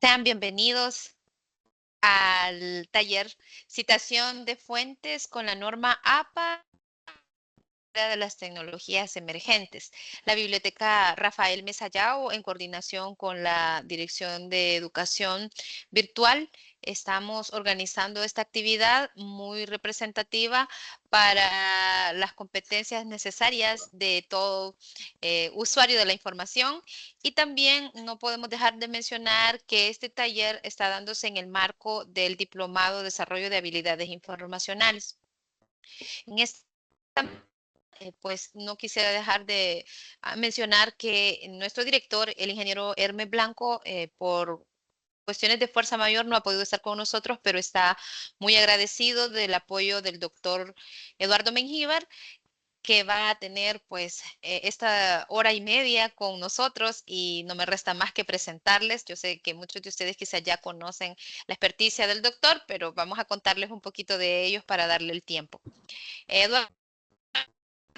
Sean bienvenidos al taller Citación de Fuentes con la norma APA de las tecnologías emergentes. La Biblioteca Rafael Mesallao, en coordinación con la Dirección de Educación Virtual, estamos organizando esta actividad muy representativa para las competencias necesarias de todo usuario de la información. Y también no podemos dejar de mencionar que este taller está dándose en el marco del Diplomado de Desarrollo de Habilidades Informacionales. En esta pues no quisiera dejar de mencionar que nuestro director, el ingeniero Hermes Blanco, por cuestiones de fuerza mayor no ha podido estar con nosotros, pero está muy agradecido del apoyo del doctor Eduardo Mengíbar, que va a tener pues esta hora y media con nosotros y no me resta más que presentarles. Yo sé que muchos de ustedes quizás ya conocen la experticia del doctor, pero vamos a contarles un poquito de ellos para darle el tiempo. Eduardo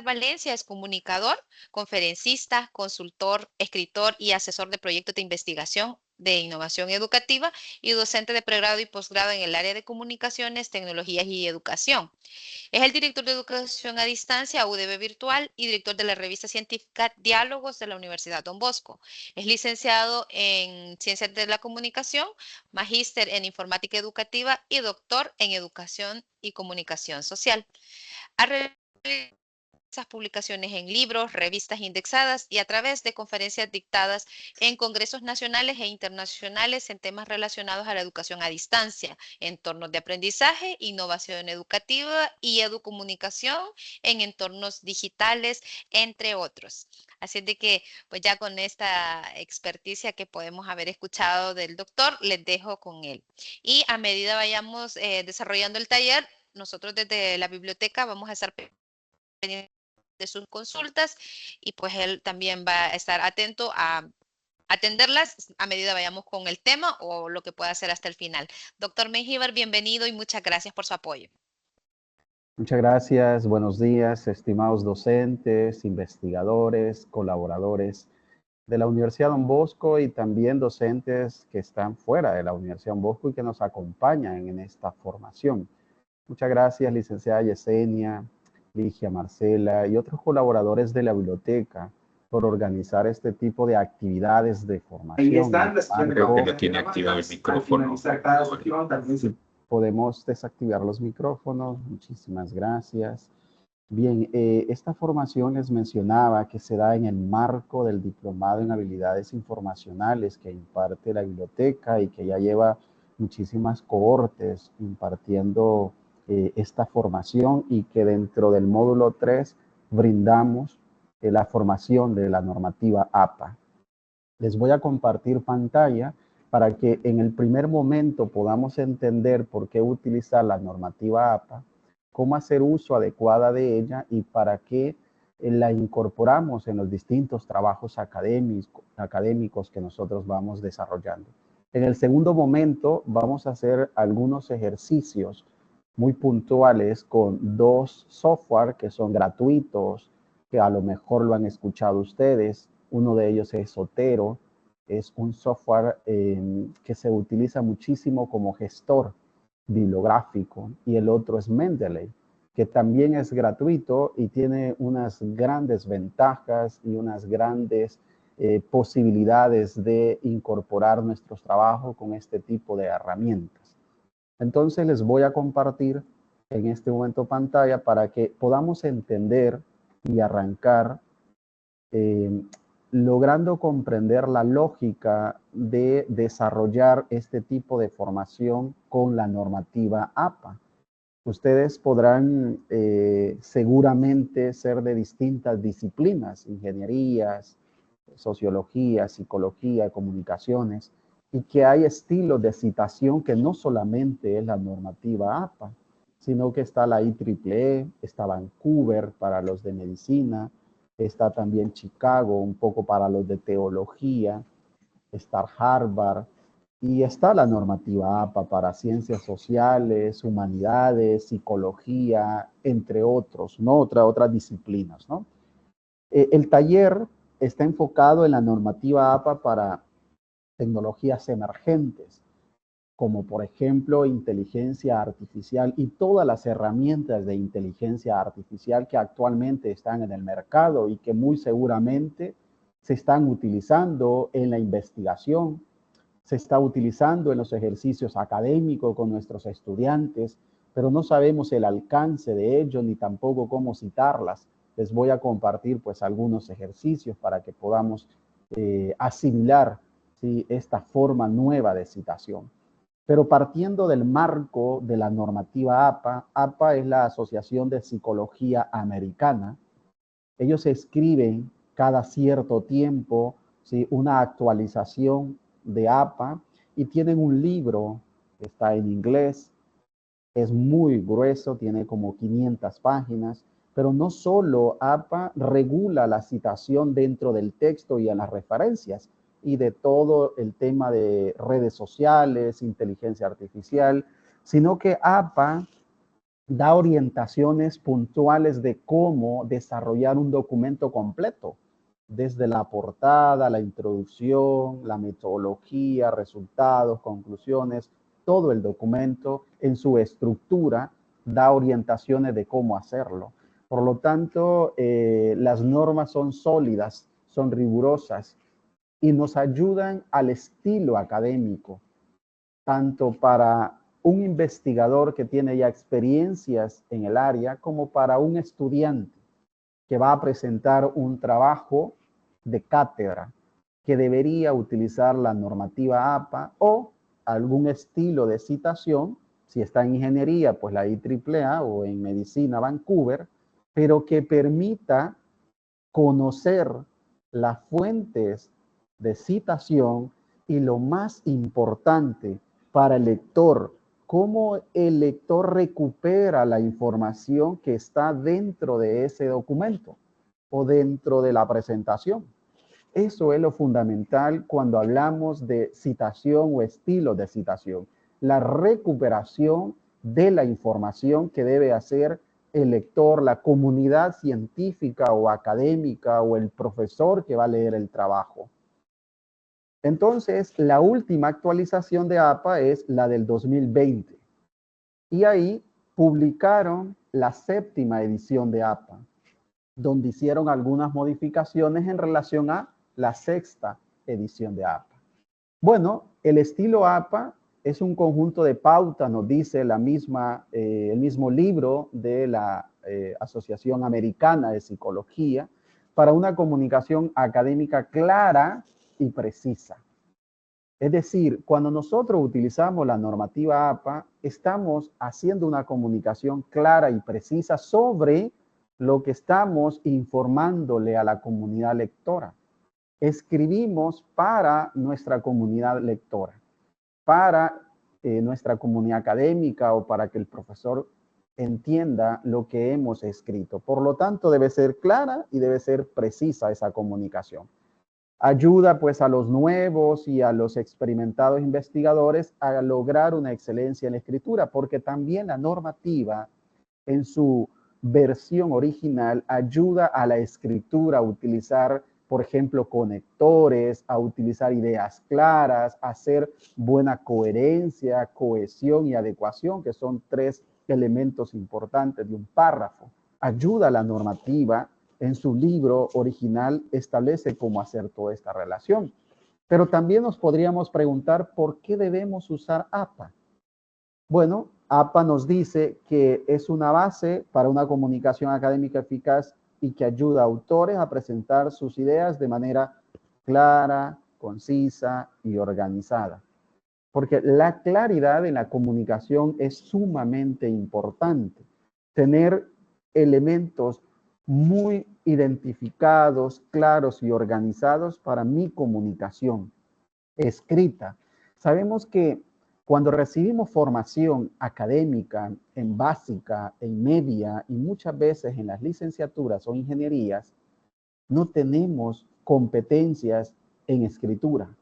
Valencia es comunicador, conferencista, consultor, escritor y asesor de proyectos de investigación de innovación educativa y docente de pregrado y posgrado en el área de comunicaciones, tecnologías y educación. Es el director de educación a distancia, UDB Virtual, y director de la revista científica Diálogos de la Universidad Don Bosco. Es licenciado en Ciencias de la Comunicación, magíster en Informática Educativa y doctor en Educación y Comunicación Social. Ha esas publicaciones en libros, revistas indexadas y a través de conferencias dictadas en congresos nacionales e internacionales en temas relacionados a la educación a distancia, entornos de aprendizaje, innovación educativa y educomunicación en entornos digitales, entre otros. Así de que, pues ya con esta experticia que podemos haber escuchado del doctor, les dejo con él. Y a medida vayamos desarrollando el taller, nosotros desde la biblioteca vamos a estar pendientes de sus consultas y pues él también va a estar atento a atenderlas a medida vayamos con el tema o lo que pueda hacer hasta el final. Doctor Mengíbar, bienvenido y muchas gracias por su apoyo. Muchas gracias, buenos días, estimados docentes, investigadores, colaboradores de la Universidad Don Bosco y también docentes que están fuera de la Universidad Don Bosco y que nos acompañan en esta formación. Muchas gracias, licenciada Yesenia, Ligia, Marcela y otros colaboradores de la biblioteca por organizar este tipo de actividades de formación. Ahí están las que creo que no tiene activado el micrófono. Si podemos desactivar los micrófonos, muchísimas gracias. Bien, esta formación les mencionaba que se da en el marco del Diplomado en Habilidades Informacionales que imparte la biblioteca y que ya lleva muchísimas cohortes impartiendo esta formación y que dentro del módulo 3 brindamos la formación de la normativa APA. Les voy a compartir pantalla para que en el primer momento podamos entender por qué utilizar la normativa APA, cómo hacer uso adecuado de ella y para qué la incorporamos en los distintos trabajos académicos que nosotros vamos desarrollando. En el segundo momento vamos a hacer algunos ejercicios muy puntuales con dos software que son gratuitos, que a lo mejor lo han escuchado ustedes. Uno de ellos es Zotero, es un software que se utiliza muchísimo como gestor bibliográfico, y el otro es Mendeley, que también es gratuito y tiene unas grandes ventajas y unas grandes posibilidades de incorporar nuestros trabajos con este tipo de herramientas. Entonces les voy a compartir en este momento pantalla para que podamos entender y arrancar logrando comprender la lógica de desarrollar este tipo de formación con la normativa APA. Ustedes podrán seguramente ser de distintas disciplinas, ingenierías, sociología, psicología, comunicaciones, y que hay estilos de citación que no solamente es la normativa APA, sino que está la IEEE, está Vancouver para los de medicina, está también Chicago un poco para los de teología, está Harvard, y está la normativa APA para ciencias sociales, humanidades, psicología, entre otros, ¿no? Otras disciplinas, ¿no? El taller está enfocado en la normativa APA para tecnologías emergentes, como por ejemplo inteligencia artificial y todas las herramientas de inteligencia artificial que actualmente están en el mercado y que muy seguramente se están utilizando en la investigación, se está utilizando en los ejercicios académicos con nuestros estudiantes, pero no sabemos el alcance de ello ni tampoco cómo citarlas. Les voy a compartir pues algunos ejercicios para que podamos asimilar, ¿sí?, esta forma nueva de citación. Pero partiendo del marco de la normativa APA, APA es la Asociación de Psicología Americana. Ellos escriben cada cierto tiempo, ¿sí?, una actualización de APA y tienen un libro que está en inglés, es muy grueso, tiene como 500 páginas, pero no solo APA regula la citación dentro del texto y en las referencias y de todo el tema de redes sociales, inteligencia artificial, sino que APA da orientaciones puntuales de cómo desarrollar un documento completo, desde la portada, la introducción, la metodología, resultados, conclusiones, todo el documento en su estructura da orientaciones de cómo hacerlo. Por lo tanto, las normas son sólidas, son rigurosas y nos ayudan al estilo académico, tanto para un investigador que tiene ya experiencias en el área como para un estudiante que va a presentar un trabajo de cátedra que debería utilizar la normativa APA o algún estilo de citación, si está en ingeniería, pues la IEEE o en medicina Vancouver, pero que permita conocer las fuentes de citación y lo más importante para el lector, cómo el lector recupera la información que está dentro de ese documento o dentro de la presentación. Eso es lo fundamental cuando hablamos de citación o estilo de citación, la recuperación de la información que debe hacer el lector, la comunidad científica o académica o el profesor que va a leer el trabajo. Entonces, la última actualización de APA es la del 2020. Y ahí publicaron la 7ª edición de APA, donde hicieron algunas modificaciones en relación a la 6ª edición de APA. Bueno, el estilo APA es un conjunto de pautas, nos dice el mismo libro de la Asociación Americana de Psicología, para una comunicación académica clara y precisa. Es decir, cuando nosotros utilizamos la normativa APA, estamos haciendo una comunicación clara y precisa sobre lo que estamos informándole a la comunidad lectora. Escribimos para nuestra comunidad lectora, para nuestra comunidad académica o para que el profesor entienda lo que hemos escrito. Por lo tanto, debe ser clara y debe ser precisa esa comunicación. Ayuda pues a los nuevos y a los experimentados investigadores a lograr una excelencia en la escritura, porque también la normativa en su versión original ayuda a la escritura a utilizar, por ejemplo, conectores, a utilizar ideas claras, a hacer buena coherencia, cohesión y adecuación, que son 3 elementos importantes de un párrafo. Ayuda a la normativa en su libro original, establece cómo hacer toda esta relación. Pero también nos podríamos preguntar por qué debemos usar APA. Bueno, APA nos dice que es una base para una comunicación académica eficaz y que ayuda a autores a presentar sus ideas de manera clara, concisa y organizada. Porque la claridad en la comunicación es sumamente importante. Tener elementos muy identificados, claros y organizados para mi comunicación escrita. Sabemos que cuando recibimos formación académica en básica, en media y muchas veces en las licenciaturas o ingenierías, no tenemos competencias en escritura,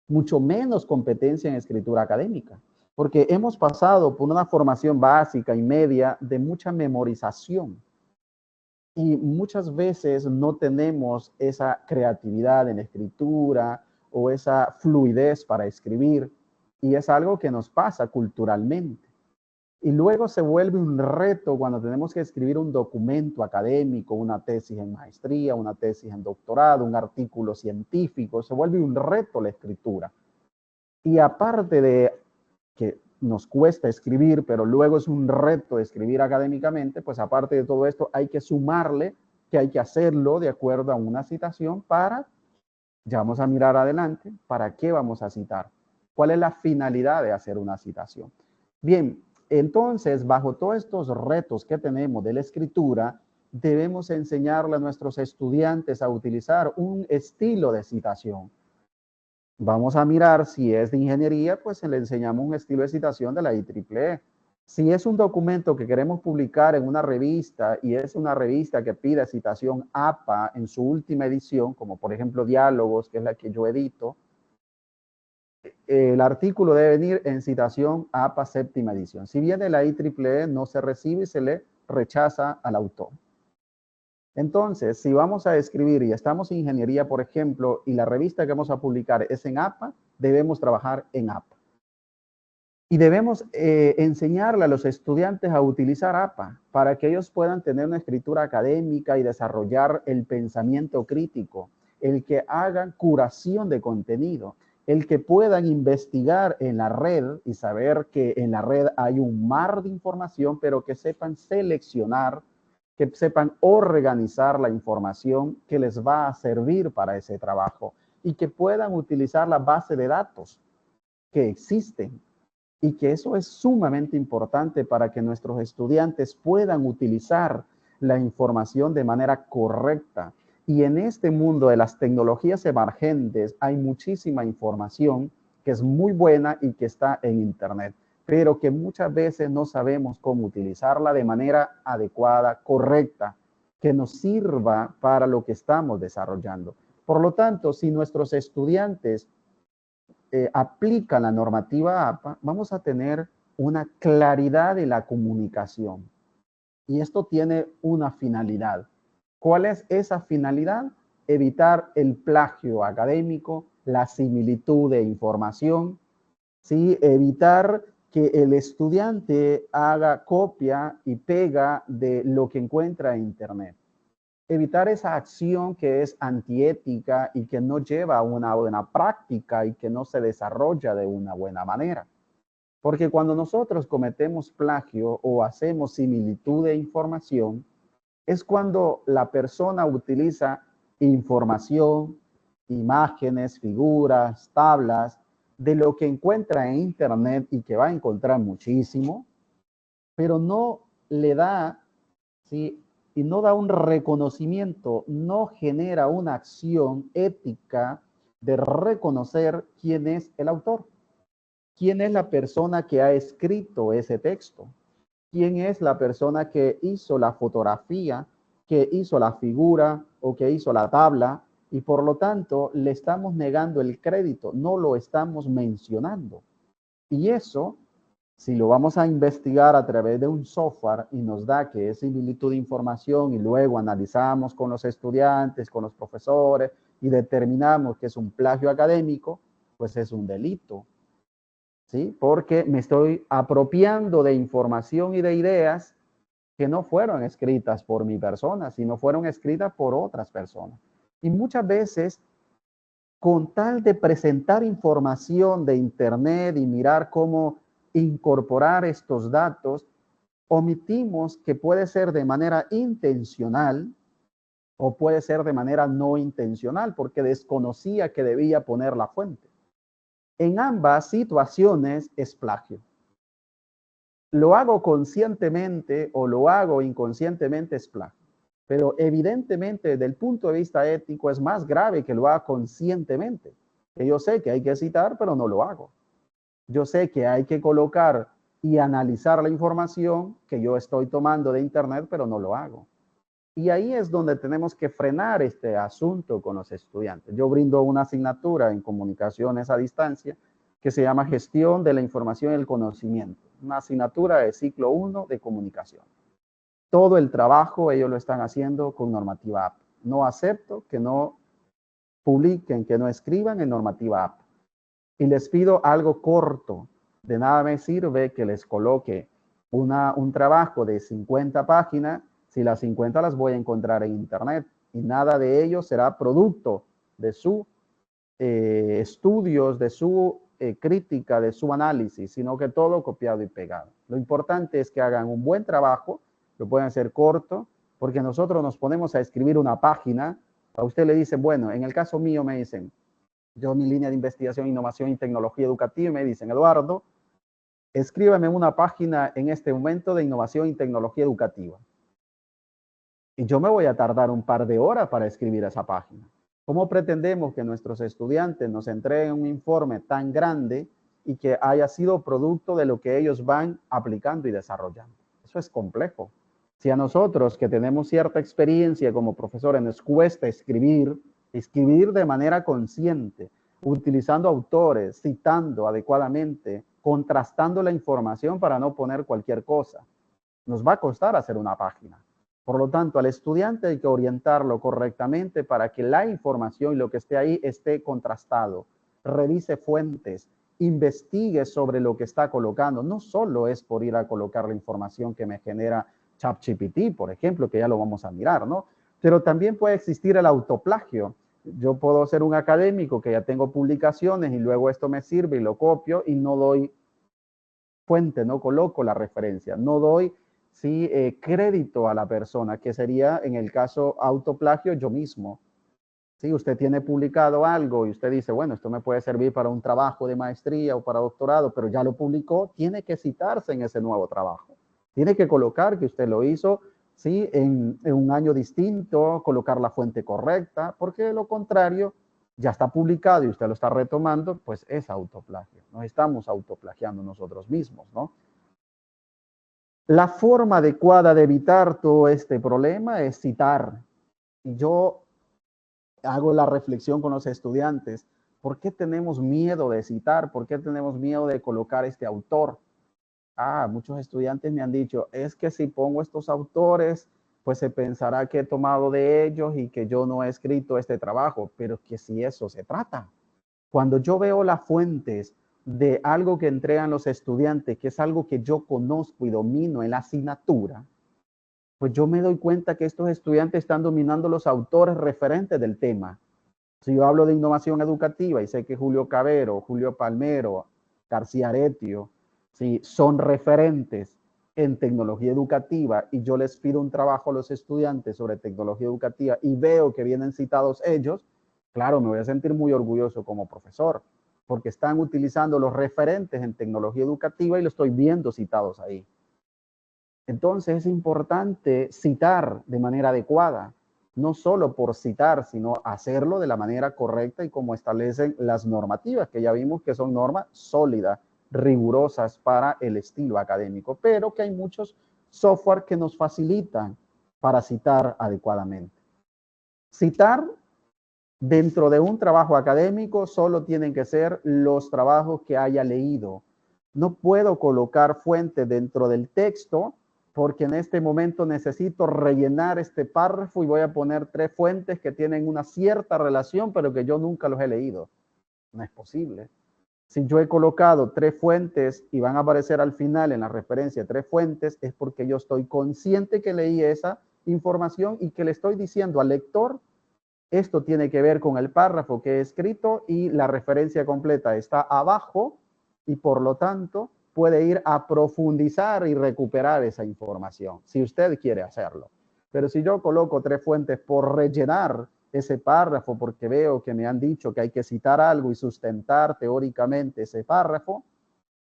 mucho menos competencia en escritura académica, porque hemos pasado por una formación básica y media de mucha memorización y muchas veces no tenemos esa creatividad en escritura o esa fluidez para escribir, y es algo que nos pasa culturalmente. Y luego se vuelve un reto cuando tenemos que escribir un documento académico, una tesis en maestría, una tesis en doctorado, un artículo científico, se vuelve un reto la escritura. Y aparte de que nos cuesta escribir, pero luego es un reto escribir académicamente, pues aparte de todo esto hay que sumarle que hay que hacerlo de acuerdo a una citación para, ya vamos a mirar adelante, ¿para qué vamos a citar? ¿Cuál es la finalidad de hacer una citación? Bien, entonces, bajo todos estos retos que tenemos de la escritura, debemos enseñarle a nuestros estudiantes a utilizar un estilo de citación. Vamos a mirar si es de ingeniería, pues le enseñamos un estilo de citación de la IEEE. Si es un documento que queremos publicar en una revista y es una revista que pide citación APA en su última edición, como por ejemplo Diálogos, que es la que yo edito, el artículo debe venir en citación APA séptima edición. Si viene la IEEE, no se recibe y se le rechaza al autor. Entonces, si vamos a escribir y estamos en ingeniería, por ejemplo, y la revista que vamos a publicar es en APA, debemos trabajar en APA. Y debemos enseñarle a los estudiantes a utilizar APA para que ellos puedan tener una escritura académica y desarrollar el pensamiento crítico, el que hagan curación de contenido, el que puedan investigar en la red y saber que en la red hay un mar de información, pero que sepan seleccionar, que sepan organizar la información que les va a servir para ese trabajo y que puedan utilizar la base de datos que existen y que eso es sumamente importante para que nuestros estudiantes puedan utilizar la información de manera correcta. Y en este mundo de las tecnologías emergentes hay muchísima información que es muy buena y que está en Internet, pero que muchas veces no sabemos cómo utilizarla de manera adecuada, correcta, que nos sirva para lo que estamos desarrollando. Por lo tanto, si nuestros estudiantes aplican la normativa APA, vamos a tener una claridad de la comunicación. Y esto tiene una finalidad. ¿Cuál es esa finalidad? Evitar el plagio académico, la similitud de información, ¿sí? Evitar que el estudiante haga copia y pega de lo que encuentra en Internet. Evitar esa acción que es antiética y que no lleva a una buena práctica y que no se desarrolla de una buena manera. Porque cuando nosotros cometemos plagio o hacemos similitud de información, es cuando la persona utiliza información, imágenes, figuras, tablas, de lo que encuentra en Internet y que va a encontrar muchísimo, pero no le da, ¿sí? Y no da un reconocimiento, no genera una acción ética de reconocer quién es el autor, quién es la persona que ha escrito ese texto, quién es la persona que hizo la fotografía, que hizo la figura o que hizo la tabla, y por lo tanto le estamos negando el crédito, no lo estamos mencionando. Y eso, si lo vamos a investigar a través de un software y nos da que es similitud de información y luego analizamos con los estudiantes, con los profesores y determinamos que es un plagio académico, pues es un delito, ¿sí? Porque me estoy apropiando de información y de ideas que no fueron escritas por mi persona, sino fueron escritas por otras personas. Y muchas veces, con tal de presentar información de Internet y mirar cómo incorporar estos datos, omitimos que puede ser de manera intencional o puede ser de manera no intencional, porque desconocía que debía poner la fuente. En ambas situaciones es plagio. Lo hago conscientemente o lo hago inconscientemente es plagio. Pero evidentemente desde el punto de vista ético es más grave que lo haga conscientemente. Que yo sé que hay que citar, pero no lo hago. Yo sé que hay que colocar y analizar la información que yo estoy tomando de Internet, pero no lo hago. Y ahí es donde tenemos que frenar este asunto con los estudiantes. Yo brindo una asignatura en comunicaciones a distancia que se llama Gestión de la Información y el Conocimiento. Una asignatura de ciclo 1 de comunicación. Todo el trabajo ellos lo están haciendo con normativa APA. No acepto que no publiquen, que no escriban en normativa APA. Y les pido algo corto. De nada me sirve que les coloque un trabajo de 50 páginas si las 50 las voy a encontrar en internet y nada de ello será producto de su estudios, de su crítica, de su análisis, sino que todo copiado y pegado. Lo importante es que hagan un buen trabajo, lo pueden hacer corto, porque nosotros nos ponemos a escribir una página, a usted le dicen, bueno, en el caso mío me dicen, yo mi línea de investigación, innovación y tecnología educativa, y me dicen, Eduardo, escríbame una página en este momento de innovación y tecnología educativa. Y yo me voy a tardar un par de horas para escribir esa página. ¿Cómo pretendemos que nuestros estudiantes nos entreguen un informe tan grande y que haya sido producto de lo que ellos van aplicando y desarrollando? Eso es complejo. Si a nosotros que tenemos cierta experiencia como profesores nos cuesta escribir de manera consciente, utilizando autores, citando adecuadamente, contrastando la información para no poner cualquier cosa, nos va a costar hacer una página. Por lo tanto, al estudiante hay que orientarlo correctamente para que la información y lo que esté ahí esté contrastado. Revise fuentes, investigue sobre lo que está colocando. No solo es por ir a colocar la información que me genera ChatGPT, por ejemplo, que ya lo vamos a mirar, ¿no? Pero también puede existir el autoplagio. Yo puedo ser un académico que ya tengo publicaciones y luego esto me sirve y lo copio y no doy fuente, no coloco la referencia, no doy crédito a la persona, que sería en el caso autoplagio yo mismo. Si usted tiene publicado algo y usted dice, bueno, esto me puede servir para un trabajo de maestría o para doctorado, pero ya lo publicó, tiene que citarse en ese nuevo trabajo. Tiene que colocar que usted lo hizo en un año distinto, colocar la fuente correcta, porque de lo contrario ya está publicado y usted lo está retomando, pues es autoplagio. Nos estamos autoplagiando nosotros mismos, ¿no? La forma adecuada de evitar todo este problema es citar. Y yo hago la reflexión con los estudiantes. ¿Por qué tenemos miedo de citar? ¿Por qué tenemos miedo de colocar este autor? Muchos estudiantes me han dicho, es que si pongo estos autores, pues se pensará que he tomado de ellos y que yo no he escrito este trabajo, pero que si eso se trata. Cuando yo veo las fuentes de algo que entregan los estudiantes, que es algo que yo conozco y domino en la asignatura, pues yo me doy cuenta que estos estudiantes están dominando los autores referentes del tema. Si yo hablo de innovación educativa y sé que Julio Cavero, Julio Palmero, García Aretio, ¿sí?, son referentes en tecnología educativa y yo les pido un trabajo a los estudiantes sobre tecnología educativa y veo que vienen citados ellos, claro, me voy a sentir muy orgulloso como profesor, porque están utilizando los referentes en tecnología educativa y lo estoy viendo citados ahí. Entonces es importante citar de manera adecuada, no solo por citar, sino hacerlo de la manera correcta y como establecen las normativas, que ya vimos que son normas sólidas, rigurosas para el estilo académico, pero que hay muchos software que nos facilitan para citar adecuadamente. Citar dentro de un trabajo académico solo tienen que ser los trabajos que haya leído. No puedo colocar fuente dentro del texto porque en este momento necesito rellenar este párrafo y voy a poner 3 fuentes que tienen una cierta relación, pero que yo nunca los he leído. No es posible. Si yo he colocado 3 fuentes y van a aparecer al final en la referencia 3 fuentes, es porque yo estoy consciente que leí esa información y que le estoy diciendo al lector, esto tiene que ver con el párrafo que he escrito y la referencia completa está abajo y por lo tanto puede ir a profundizar y recuperar esa información, si usted quiere hacerlo. Pero si yo coloco 3 fuentes por rellenar ese párrafo, porque veo que me han dicho que hay que citar algo y sustentar teóricamente ese párrafo,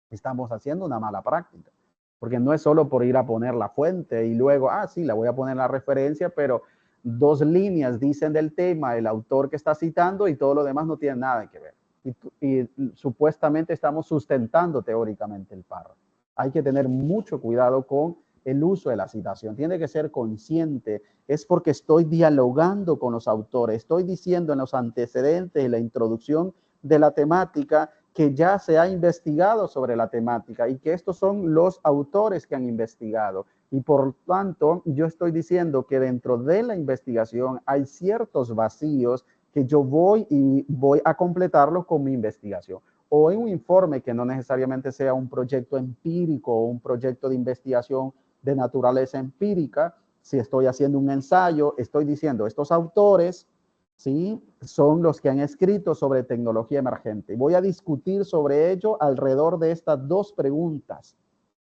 estamos haciendo una mala práctica. Porque no es solo por ir a poner la fuente y luego, sí, la voy a poner la referencia, pero 2 líneas dicen del tema, el autor que está citando y todo lo demás no tiene nada que ver. Y supuestamente estamos sustentando teóricamente el párrafo. Hay que tener mucho cuidado con el uso de la citación. Tiene que ser consciente. Es porque estoy dialogando con los autores. Estoy diciendo en los antecedentes y la introducción de la temática que ya se ha investigado sobre la temática y que estos son los autores que han investigado. Y por tanto, yo estoy diciendo que dentro de la investigación hay ciertos vacíos que yo voy a completarlo con mi investigación. O en un informe que no necesariamente sea un proyecto empírico o un proyecto de investigación de naturaleza empírica. Si estoy haciendo un ensayo, estoy diciendo, estos autores, ¿sí?, son los que han escrito sobre tecnología emergente. Voy a discutir sobre ello alrededor de estas dos preguntas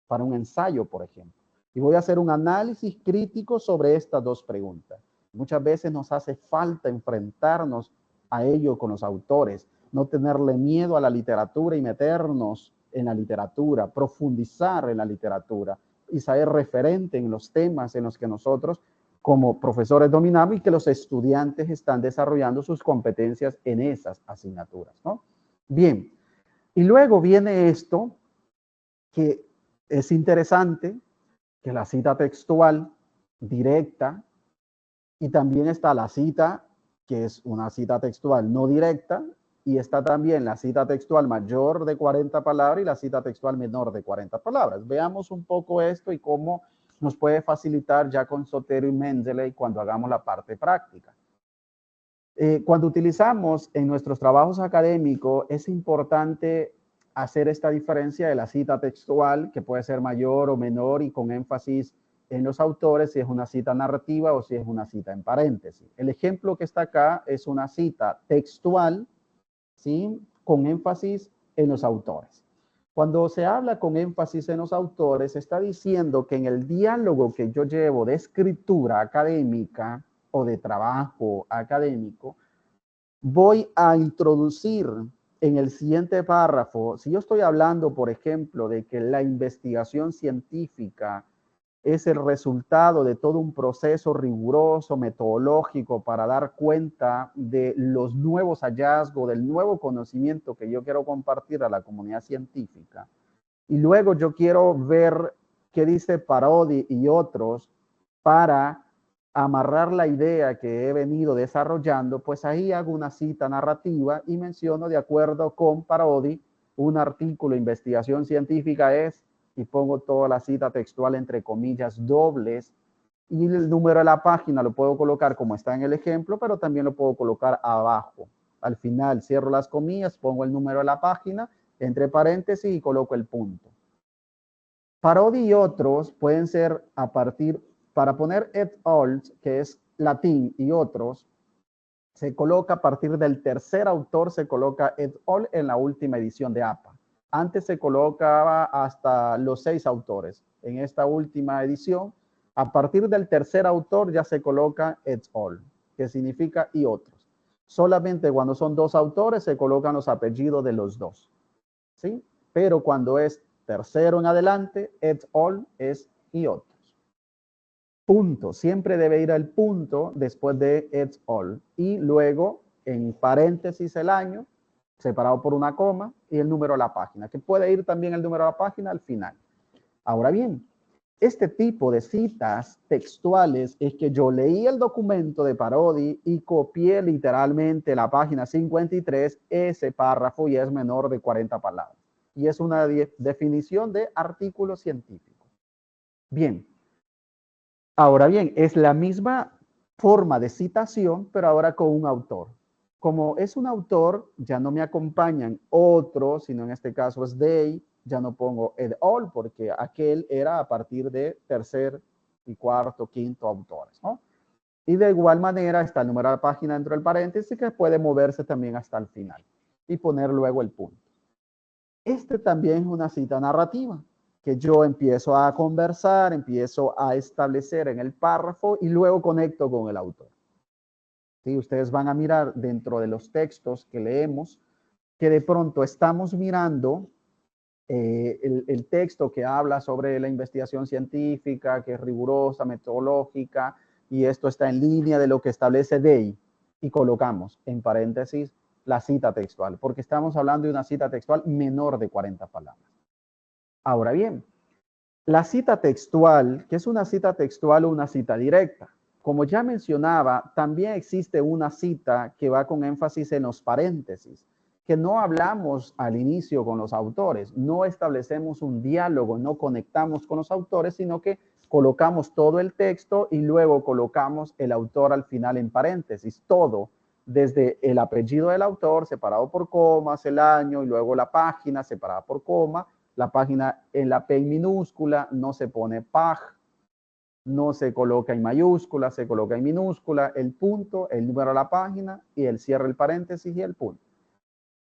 para un ensayo, por ejemplo. Y voy a hacer un análisis crítico sobre estas dos preguntas. Muchas veces nos hace falta enfrentarnos a ello con los autores, no tenerle miedo a la literatura y meternos en la literatura, profundizar en la literatura y ser referente en los temas en los que nosotros como profesores dominamos y que los estudiantes están desarrollando sus competencias en esas asignaturas, ¿no? Bien, y luego viene esto que es interesante, que la cita textual directa, y también está la cita, que es una cita textual no directa, y está también la cita textual mayor de 40 palabras y la cita textual menor de 40 palabras. Veamos un poco esto y cómo nos puede facilitar ya con Sotero y Mendeley cuando hagamos la parte práctica. Cuando utilizamos en nuestros trabajos académicos, es importante hacer esta diferencia de la cita textual, que puede ser mayor o menor y con énfasis en los autores, si es una cita narrativa o si es una cita en paréntesis. El ejemplo que está acá es una cita textual, ¿sí?, con énfasis en los autores. Cuando se habla con énfasis en los autores, está diciendo que en el diálogo que yo llevo de escritura académica o de trabajo académico, voy a introducir en el siguiente párrafo, si yo estoy hablando, por ejemplo, de que la investigación científica es el resultado de todo un proceso riguroso, metodológico, para dar cuenta de los nuevos hallazgos, del nuevo conocimiento que yo quiero compartir a la comunidad científica. Y luego yo quiero ver qué dice Parodi y otros para amarrar la idea que he venido desarrollando, pues ahí hago una cita narrativa y menciono, de acuerdo con Parodi, un artículo de investigación científica es, y pongo toda la cita textual entre comillas dobles, y el número de la página lo puedo colocar como está en el ejemplo, pero también lo puedo colocar abajo. Al final cierro las comillas, pongo el número de la página, entre paréntesis y coloco el punto. Parodi y otros pueden ser a partir, para poner et al, que es latín, y otros, se coloca a partir del tercer autor, se coloca et al en la última edición de APA. Antes se colocaba hasta los 6 autores. En esta última edición, a partir del tercer autor ya se coloca et al, que significa y otros. Solamente cuando son 2 autores se colocan los apellidos de los 2, ¿sí? Pero cuando es tercero en adelante, et al es y otros. Punto. Siempre debe ir al punto después de et al. Y luego, en paréntesis, el año, separado por una coma, y el número de la página, que puede ir también el número de la página al final. Ahora bien, este tipo de citas textuales es que yo leí el documento de Parodi y copié literalmente la página 53, ese párrafo, y es menor de 40 palabras. Y es una definición de artículo científico. Bien. Ahora bien, es la misma forma de citación, pero ahora con un autor. Como es un autor, ya no me acompañan otros, sino en este caso es they, ya no pongo et al, porque aquel era a partir de tercer y cuarto, quinto autores, ¿no? Y de igual manera está el número de la página dentro del paréntesis, que puede moverse también hasta el final y poner luego el punto. Este también es una cita narrativa, que yo empiezo a conversar, empiezo a establecer en el párrafo y luego conecto con el autor. ¿Sí? Ustedes van a mirar dentro de los textos que leemos, que de pronto estamos mirando el texto que habla sobre la investigación científica, que es rigurosa, metodológica, y esto está en línea de lo que establece Day, y colocamos en paréntesis la cita textual, porque estamos hablando de una cita textual menor de 40 palabras. Ahora bien, la cita textual, ¿qué es una cita textual o una cita directa? Como ya mencionaba, también existe una cita que va con énfasis en los paréntesis, que no hablamos al inicio con los autores, no establecemos un diálogo, no conectamos con los autores, sino que colocamos todo el texto y luego colocamos el autor al final en paréntesis, todo desde el apellido del autor separado por comas, el año y luego la página separada por coma. La página en la P minúscula no se pone pag, no se coloca en mayúscula, se coloca en minúscula, el punto, el número de la página y el cierre, el paréntesis y el punto.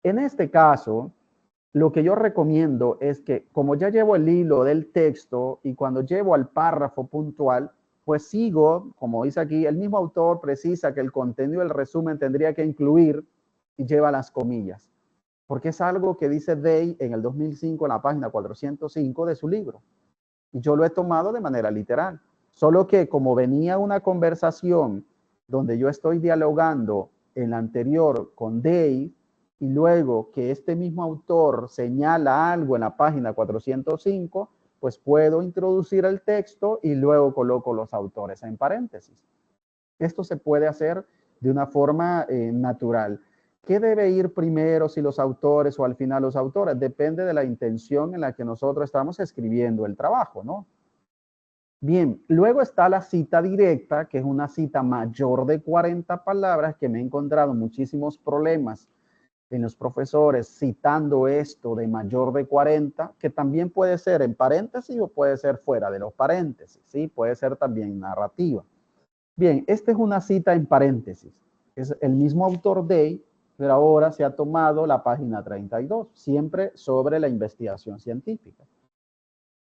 En este caso, lo que yo recomiendo es que como ya llevo el hilo del texto y cuando llevo al párrafo puntual, pues sigo, como dice aquí, el mismo autor precisa que el contenido del resumen tendría que incluir y lleva las comillas, porque es algo que dice Day en el 2005 en la página 405 de su libro. Y yo lo he tomado de manera literal. Solo que como venía una conversación donde yo estoy dialogando en la anterior con Day, y luego que este mismo autor señala algo en la página 405, pues puedo introducir el texto y luego coloco los autores en paréntesis. Esto se puede hacer de una forma natural. ¿Qué debe ir primero, si los autores o al final los autores? Depende de la intención en la que nosotros estamos escribiendo el trabajo, ¿no? Bien, luego está la cita directa, que es una cita mayor de 40 palabras, que me he encontrado muchísimos problemas en los profesores citando esto de mayor de 40, que también puede ser en paréntesis o puede ser fuera de los paréntesis, ¿sí? Puede ser también narrativa. Bien, esta es una cita en paréntesis. Es el mismo autor Day, pero ahora se ha tomado la página 32, siempre sobre la investigación científica.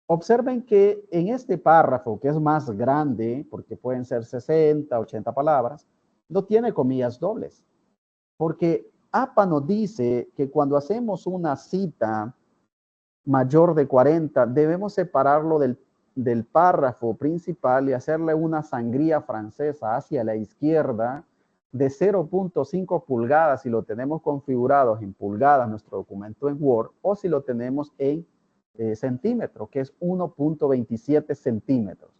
Observen que en este párrafo, que es más grande, porque pueden ser 60, 80 palabras, no tiene comillas dobles, porque APA nos dice que cuando hacemos una cita mayor de 40, debemos separarlo del párrafo principal y hacerle una sangría francesa hacia la izquierda de 0.5 pulgadas si lo tenemos configurado en pulgadas nuestro documento en Word, o si lo tenemos en centímetros, que es 1.27 centímetros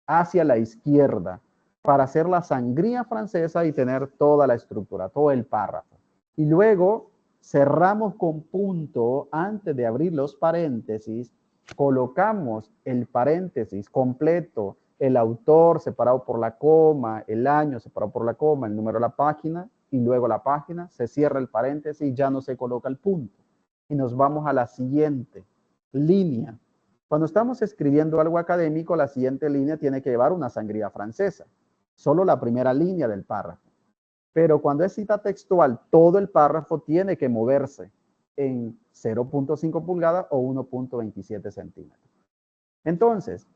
hacia la izquierda, para hacer la sangría francesa y tener toda la estructura, todo el párrafo. Y luego cerramos con punto antes de abrir los paréntesis, colocamos el paréntesis completo, el autor separado por la coma, el año separado por la coma, el número de la página y luego la página, se cierra el paréntesis y ya no se coloca el punto. Y nos vamos a la siguiente línea. Cuando estamos escribiendo algo académico, la siguiente línea tiene que llevar una sangría francesa, solo la primera línea del párrafo. Pero cuando es cita textual, todo el párrafo tiene que moverse en 0.5 pulgadas o 1.27 centímetros. Entonces,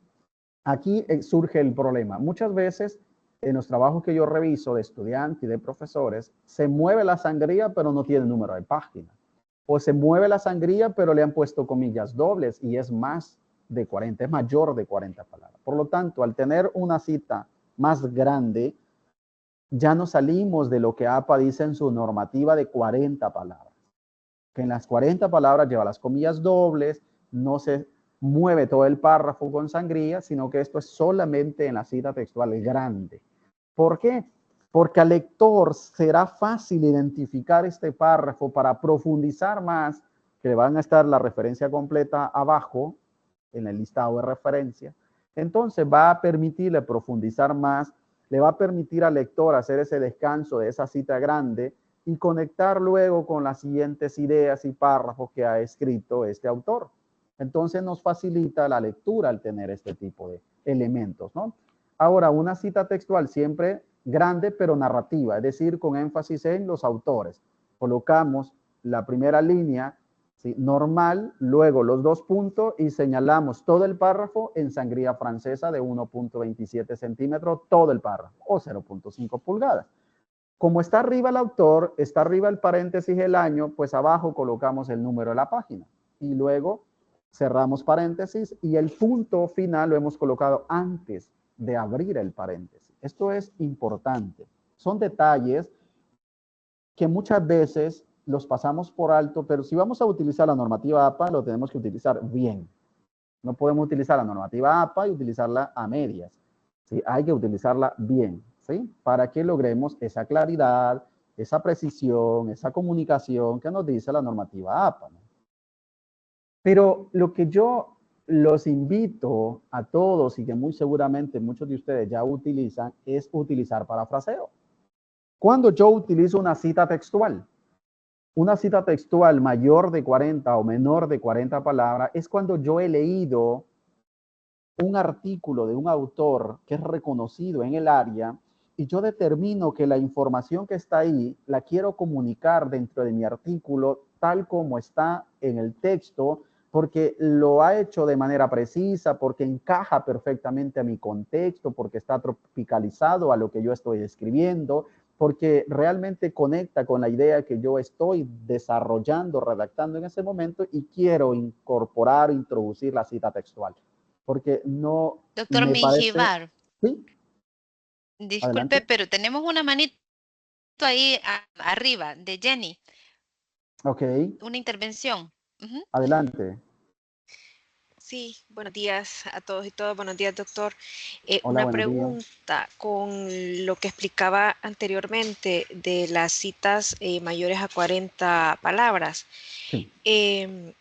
aquí surge el problema. Muchas veces en los trabajos que yo reviso de estudiantes y de profesores, se mueve la sangría pero no tiene número de página. O se mueve la sangría pero le han puesto comillas dobles y es más de 40, es mayor de 40 palabras. Por lo tanto, al tener una cita más grande, ya no salimos de lo que APA dice en su normativa de 40 palabras. Que en las 40 palabras lleva las comillas dobles, no se mueve todo el párrafo con sangría, sino que esto es solamente en la cita textual grande. ¿Por qué? Porque al lector será fácil identificar este párrafo para profundizar más, que van a estar la referencia completa abajo, en el listado de referencia. Entonces va a permitirle profundizar más, le va a permitir al lector hacer ese descanso de esa cita grande y conectar luego con las siguientes ideas y párrafos que ha escrito este autor. Entonces nos facilita la lectura al tener este tipo de elementos, ¿no? Ahora, una cita textual siempre grande pero narrativa, es decir, con énfasis en los autores. Colocamos la primera línea, ¿sí?, normal, luego los dos puntos y señalamos todo el párrafo en sangría francesa de 1.27 centímetros, todo el párrafo, o 0.5 pulgadas. Como está arriba el autor, está arriba el paréntesis el año, pues abajo colocamos el número de la página y luego cerramos paréntesis y el punto final lo hemos colocado antes de abrir el paréntesis. Esto es importante. Son detalles que muchas veces los pasamos por alto, pero si vamos a utilizar la normativa APA, lo tenemos que utilizar bien. No podemos utilizar la normativa APA y utilizarla a medias. ¿Sí? Hay que utilizarla bien, ¿sí?, para que logremos esa claridad, esa precisión, esa comunicación que nos dice la normativa APA, ¿no? Pero lo que yo los invito a todos y que muy seguramente muchos de ustedes ya utilizan es utilizar parafraseo. Cuando yo utilizo una cita textual. Una cita textual mayor de 40 o menor de 40 palabras es cuando yo he leído un artículo de un autor que es reconocido en el área y yo determino que la información que está ahí la quiero comunicar dentro de mi artículo tal como está en el texto, porque lo ha hecho de manera precisa, porque encaja perfectamente a mi contexto, porque está tropicalizado a lo que yo estoy escribiendo, porque realmente conecta con la idea que yo estoy desarrollando, redactando en ese momento y quiero incorporar, introducir la cita textual. Porque no Doctor me parece... Mingivar, Sí, disculpe, adelante. pero tenemos una manito ahí arriba de Jenny, Ok, una intervención. Ujú. adelante. Sí, buenos días a todos y todas. Buenos días, doctor. Hola, Una buenos días. pregunta con lo que explicaba anteriormente de las citas mayores a 40 palabras. Sí, Em,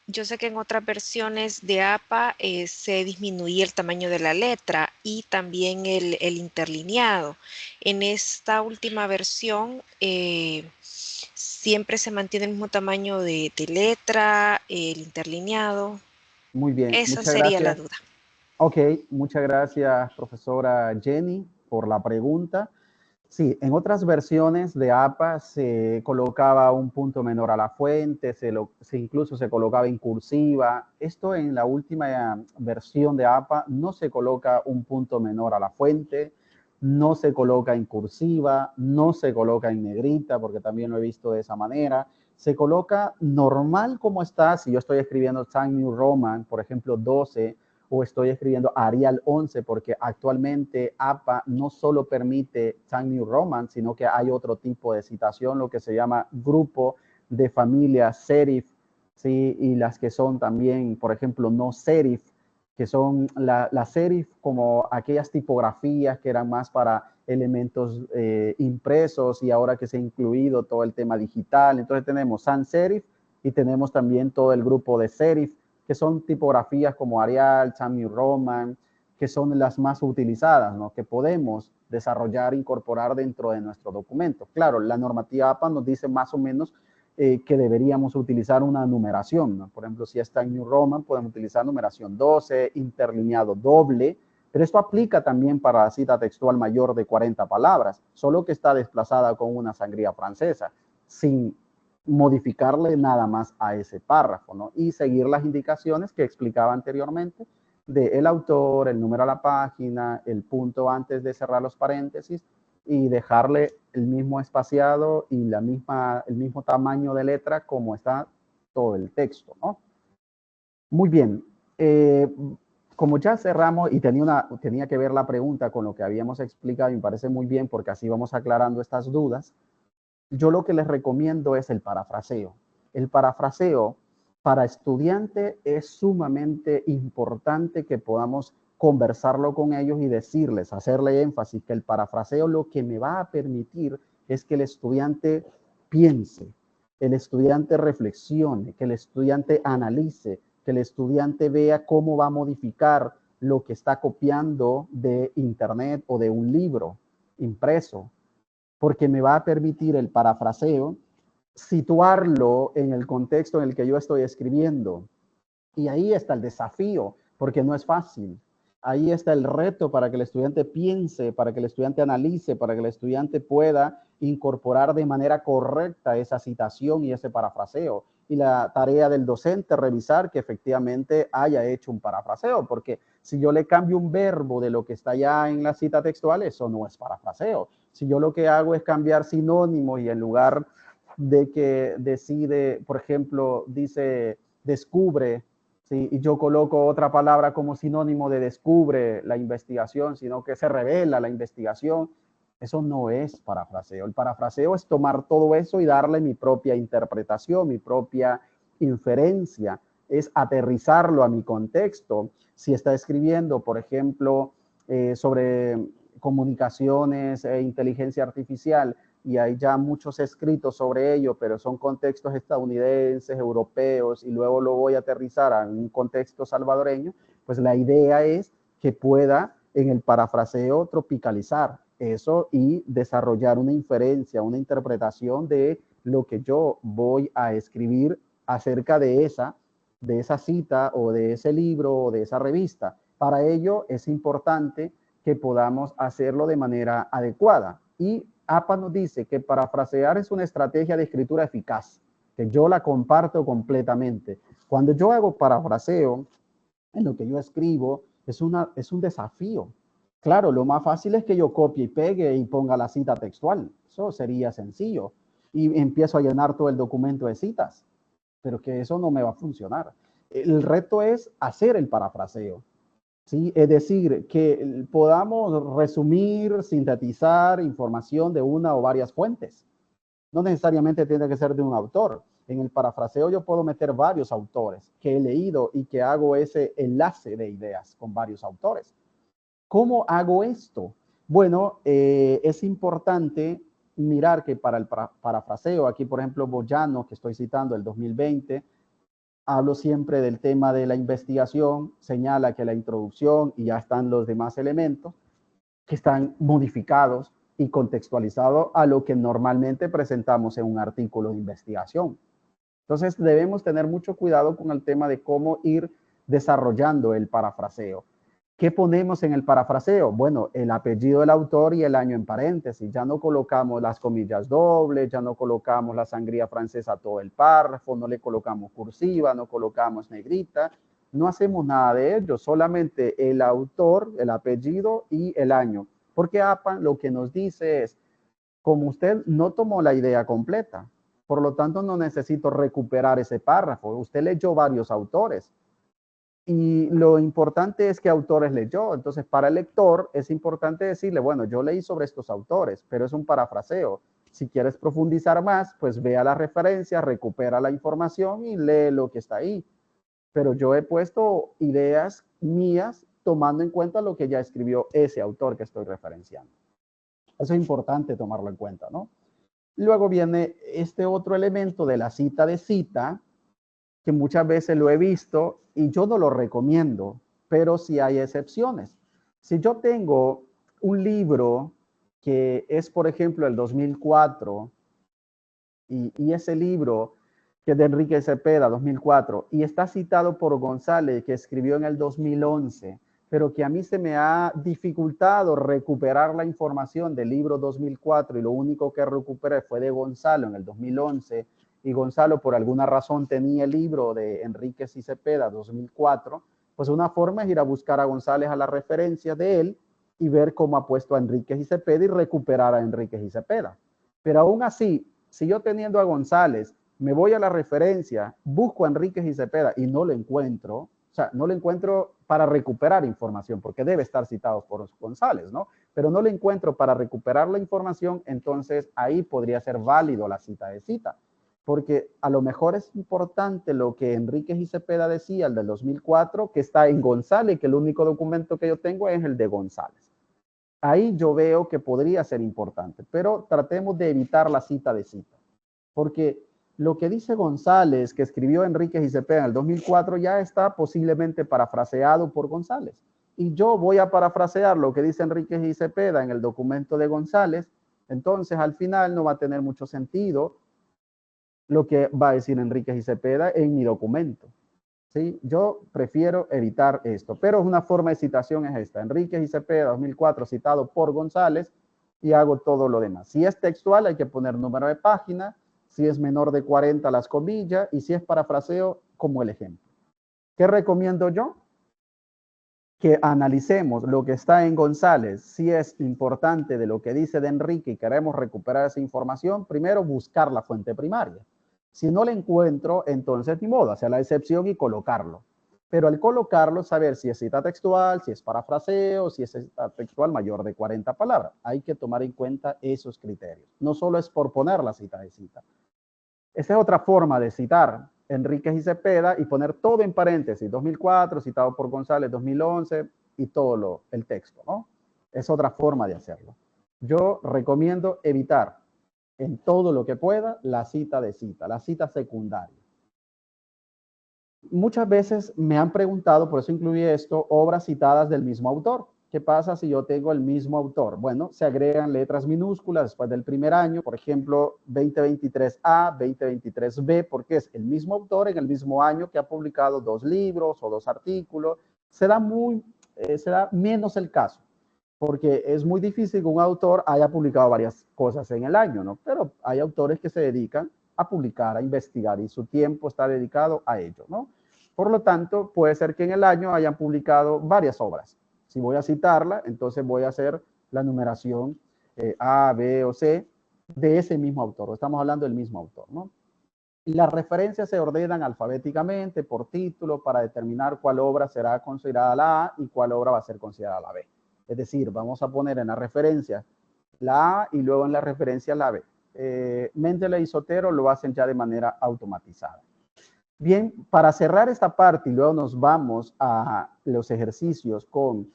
yo sé que en otras versiones de APA se disminuye el tamaño de la letra y también el interlineado. En esta última versión siempre se mantiene el mismo tamaño de letra, el interlineado. muy bien. Esa Muchas sería la gracias. duda. Ok, muchas gracias, profesora Jenny, por la pregunta. Sí, en otras versiones de APA se colocaba un punto menor a la fuente, incluso se colocaba en cursiva. Esto en la última versión de APA no se coloca un punto menor a la fuente, no se coloca en cursiva, no se coloca en negrita, porque también lo he visto de esa manera. Se coloca normal como está. Si yo estoy escribiendo Times New Roman, por ejemplo, 12, o estoy escribiendo Arial 11, porque actualmente APA no solo permite Times New Roman, sino que hay otro tipo de citación, lo que se llama grupo de familia serif, ¿sí? Y las que son también, por ejemplo, no serif, que son la serif como aquellas tipografías que eran más para elementos impresos y ahora que se ha incluido todo el tema digital. Entonces tenemos sans serif y tenemos también todo el grupo de serif, que son tipografías como Arial, Times New Roman, que son las más utilizadas, ¿no? Que podemos desarrollar, incorporar dentro de nuestro documento. Claro, la normativa APA nos dice más o menos que deberíamos utilizar una numeración, ¿no? Por ejemplo, si está en New Roman, podemos utilizar numeración 12, interlineado doble, pero esto aplica también para la cita textual mayor de 40 palabras, solo que está desplazada con una sangría francesa, sin modificarle nada más a ese párrafo, ¿no? Y seguir las indicaciones que explicaba anteriormente del autor, el número a la página, el punto antes de cerrar los paréntesis y dejarle el mismo espaciado y el mismo tamaño de letra como está todo el texto, ¿no? Muy bien. Como ya cerramos y tenía que ver la pregunta con lo que habíamos explicado y me parece muy bien porque así vamos aclarando estas dudas, yo lo que les recomiendo es el parafraseo. El parafraseo para estudiante es sumamente importante que podamos conversarlo con ellos y decirles, hacerle énfasis que el parafraseo lo que me va a permitir es que el estudiante piense, el estudiante reflexione, que el estudiante analice, que el estudiante vea cómo va a modificar lo que está copiando de internet o de un libro impreso, porque me va a permitir el parafraseo situarlo en el contexto en el que yo estoy escribiendo. Y ahí está el desafío, porque no es fácil. Ahí está el reto para que el estudiante piense, para que el estudiante analice, para que el estudiante pueda incorporar de manera correcta esa citación y ese parafraseo. Y la tarea del docente revisar que efectivamente haya hecho un parafraseo, porque si yo le cambio un verbo de lo que está ya en la cita textual, eso no es parafraseo. Si yo lo que hago es cambiar sinónimos y en lugar de que decide, por ejemplo, dice descubre, ¿sí? Y yo coloco otra palabra como sinónimo de descubre la investigación, sino que se revela la investigación. Eso no es parafraseo. El parafraseo es tomar todo eso y darle mi propia interpretación, mi propia inferencia. Es aterrizarlo a mi contexto. Si está escribiendo, por ejemplo, sobre comunicaciones e inteligencia artificial, y hay ya muchos escritos sobre ello, pero son contextos estadounidenses, europeos, y luego lo voy a aterrizar a un contexto salvadoreño, pues la idea es que pueda en el parafraseo tropicalizar eso y desarrollar una inferencia, una interpretación de lo que yo voy a escribir acerca de esa cita o de ese libro o de esa revista. Para ello es importante que podamos hacerlo de manera adecuada. Y APA nos dice que parafrasear es una estrategia de escritura eficaz, que yo la comparto completamente. Cuando yo hago parafraseo, en lo que yo escribo, es un desafío. Claro, lo más fácil es que yo copie y pegue y ponga la cita textual. Eso sería sencillo. Y empiezo a llenar todo el documento de citas, pero que eso no me va a funcionar. El reto es hacer el parafraseo. ¿Sí? Es decir, que podamos resumir, sintetizar información de una o varias fuentes. No necesariamente tiene que ser de un autor. En el parafraseo yo puedo meter varios autores que he leído y que hago ese enlace de ideas con varios autores. ¿Cómo hago esto? Bueno, es importante mirar que para el parafraseo, aquí por ejemplo Boyano, que estoy citando el 2020, hablo siempre del tema de la investigación, señala que la introducción y ya están los demás elementos que están modificados y contextualizados a lo que normalmente presentamos en un artículo de investigación. Entonces debemos tener mucho cuidado con el tema de cómo ir desarrollando el parafraseo. ¿Qué ponemos en el parafraseo? Bueno, el apellido del autor y el año en paréntesis. Ya no colocamos las comillas dobles, ya no colocamos la sangría francesa todo el párrafo, no le colocamos cursiva, no colocamos negrita. No hacemos nada de ello, solamente el autor, el apellido y el año. Porque APA lo que nos dice es, como usted no tomó la idea completa, por lo tanto no necesito recuperar ese párrafo. Usted leyó varios autores. Y lo importante es qué autores leyó. Entonces, para el lector es importante decirle, bueno, yo leí sobre estos autores, pero es un parafraseo. Si quieres profundizar más, pues vea la referencia, recupera la información y lee lo que está ahí. Pero yo he puesto ideas mías tomando en cuenta lo que ya escribió ese autor que estoy referenciando. Eso es importante tomarlo en cuenta, ¿no? Luego viene este otro elemento de la cita de cita, que muchas veces lo he visto y yo no lo recomiendo, pero sí hay excepciones. Si yo tengo un libro que es, por ejemplo, el 2004 y ese libro que es de Enrique Cepeda, 2004, y está citado por González, que escribió en el 2011, pero que a mí se me ha dificultado recuperar la información del libro 2004 y lo único que recuperé fue de Gonzalo en el 2011, y Gonzalo por alguna razón tenía el libro de Enrique Cepeda 2004, pues una forma es ir a buscar a González a la referencia de él y ver cómo ha puesto a Enrique Cepeda y recuperar a Enrique Cepeda. Pero aún así, si yo teniendo a González, me voy a la referencia, busco a Enrique Cepeda y no lo encuentro, o sea, no lo encuentro para recuperar información, porque debe estar citado por González, ¿no? Pero no lo encuentro para recuperar la información, entonces ahí podría ser válido la cita de cita, porque a lo mejor es importante lo que Enrique Cepeda decía, el del 2004, que está en González, que el único documento que yo tengo es el de González. Ahí yo veo que podría ser importante, pero tratemos de evitar la cita de cita, porque lo que dice González, que escribió Enrique Cepeda en el 2004, ya está posiblemente parafraseado por González. Y yo voy a parafrasear lo que dice Enrique Cepeda en el documento de González, entonces al final no va a tener mucho sentido lo que va a decir Enrique Cepeda en mi documento. ¿Sí? Yo prefiero evitar esto, pero una forma de citación es esta. Enrique Cepeda, 2004, citado por González, y hago todo lo demás. Si es textual, hay que poner número de página. Si es menor de 40, las comillas. Y si es parafraseo, como el ejemplo. ¿Qué recomiendo yo? Que analicemos lo que está en González. Si es importante de lo que dice de Enrique y queremos recuperar esa información, primero buscar la fuente primaria. Si no la encuentro, entonces ni modo, hacer la excepción y colocarlo. Pero al colocarlo, saber si es cita textual, si es parafraseo, si es cita textual mayor de 40 palabras. Hay que tomar en cuenta esos criterios. No solo es por poner la cita de cita. Esa es otra forma de citar Enrique Cepeda y poner todo en paréntesis. 2004, citado por González, 2011 y todo el texto, ¿no? Es otra forma de hacerlo. Yo recomiendo evitar en todo lo que pueda la cita de cita, la cita secundaria. Muchas veces me han preguntado, por eso incluí esto, obras citadas del mismo autor. ¿Qué pasa si yo tengo el mismo autor? Bueno, se agregan letras minúsculas después del primer año, por ejemplo, 2023A, 2023B, porque es el mismo autor en el mismo año que ha publicado 2 libros o 2 artículos. Se da menos el caso, porque es muy difícil que un autor haya publicado varias cosas en el año, ¿no? Pero hay autores que se dedican a publicar, a investigar, y su tiempo está dedicado a ello, ¿no? Por lo tanto, puede ser que en el año hayan publicado varias obras. Si voy a citarla, entonces voy a hacer la numeración A, B o C de ese mismo autor. Estamos hablando del mismo autor, ¿no? Y las referencias se ordenan alfabéticamente por título para determinar cuál obra será considerada la A y cuál obra va a ser considerada la B. Es decir, vamos a poner en la referencia la A y luego en la referencia la B. Mendeley y Sotero lo hacen ya de manera automatizada. Bien, para cerrar esta parte y luego nos vamos a los ejercicios con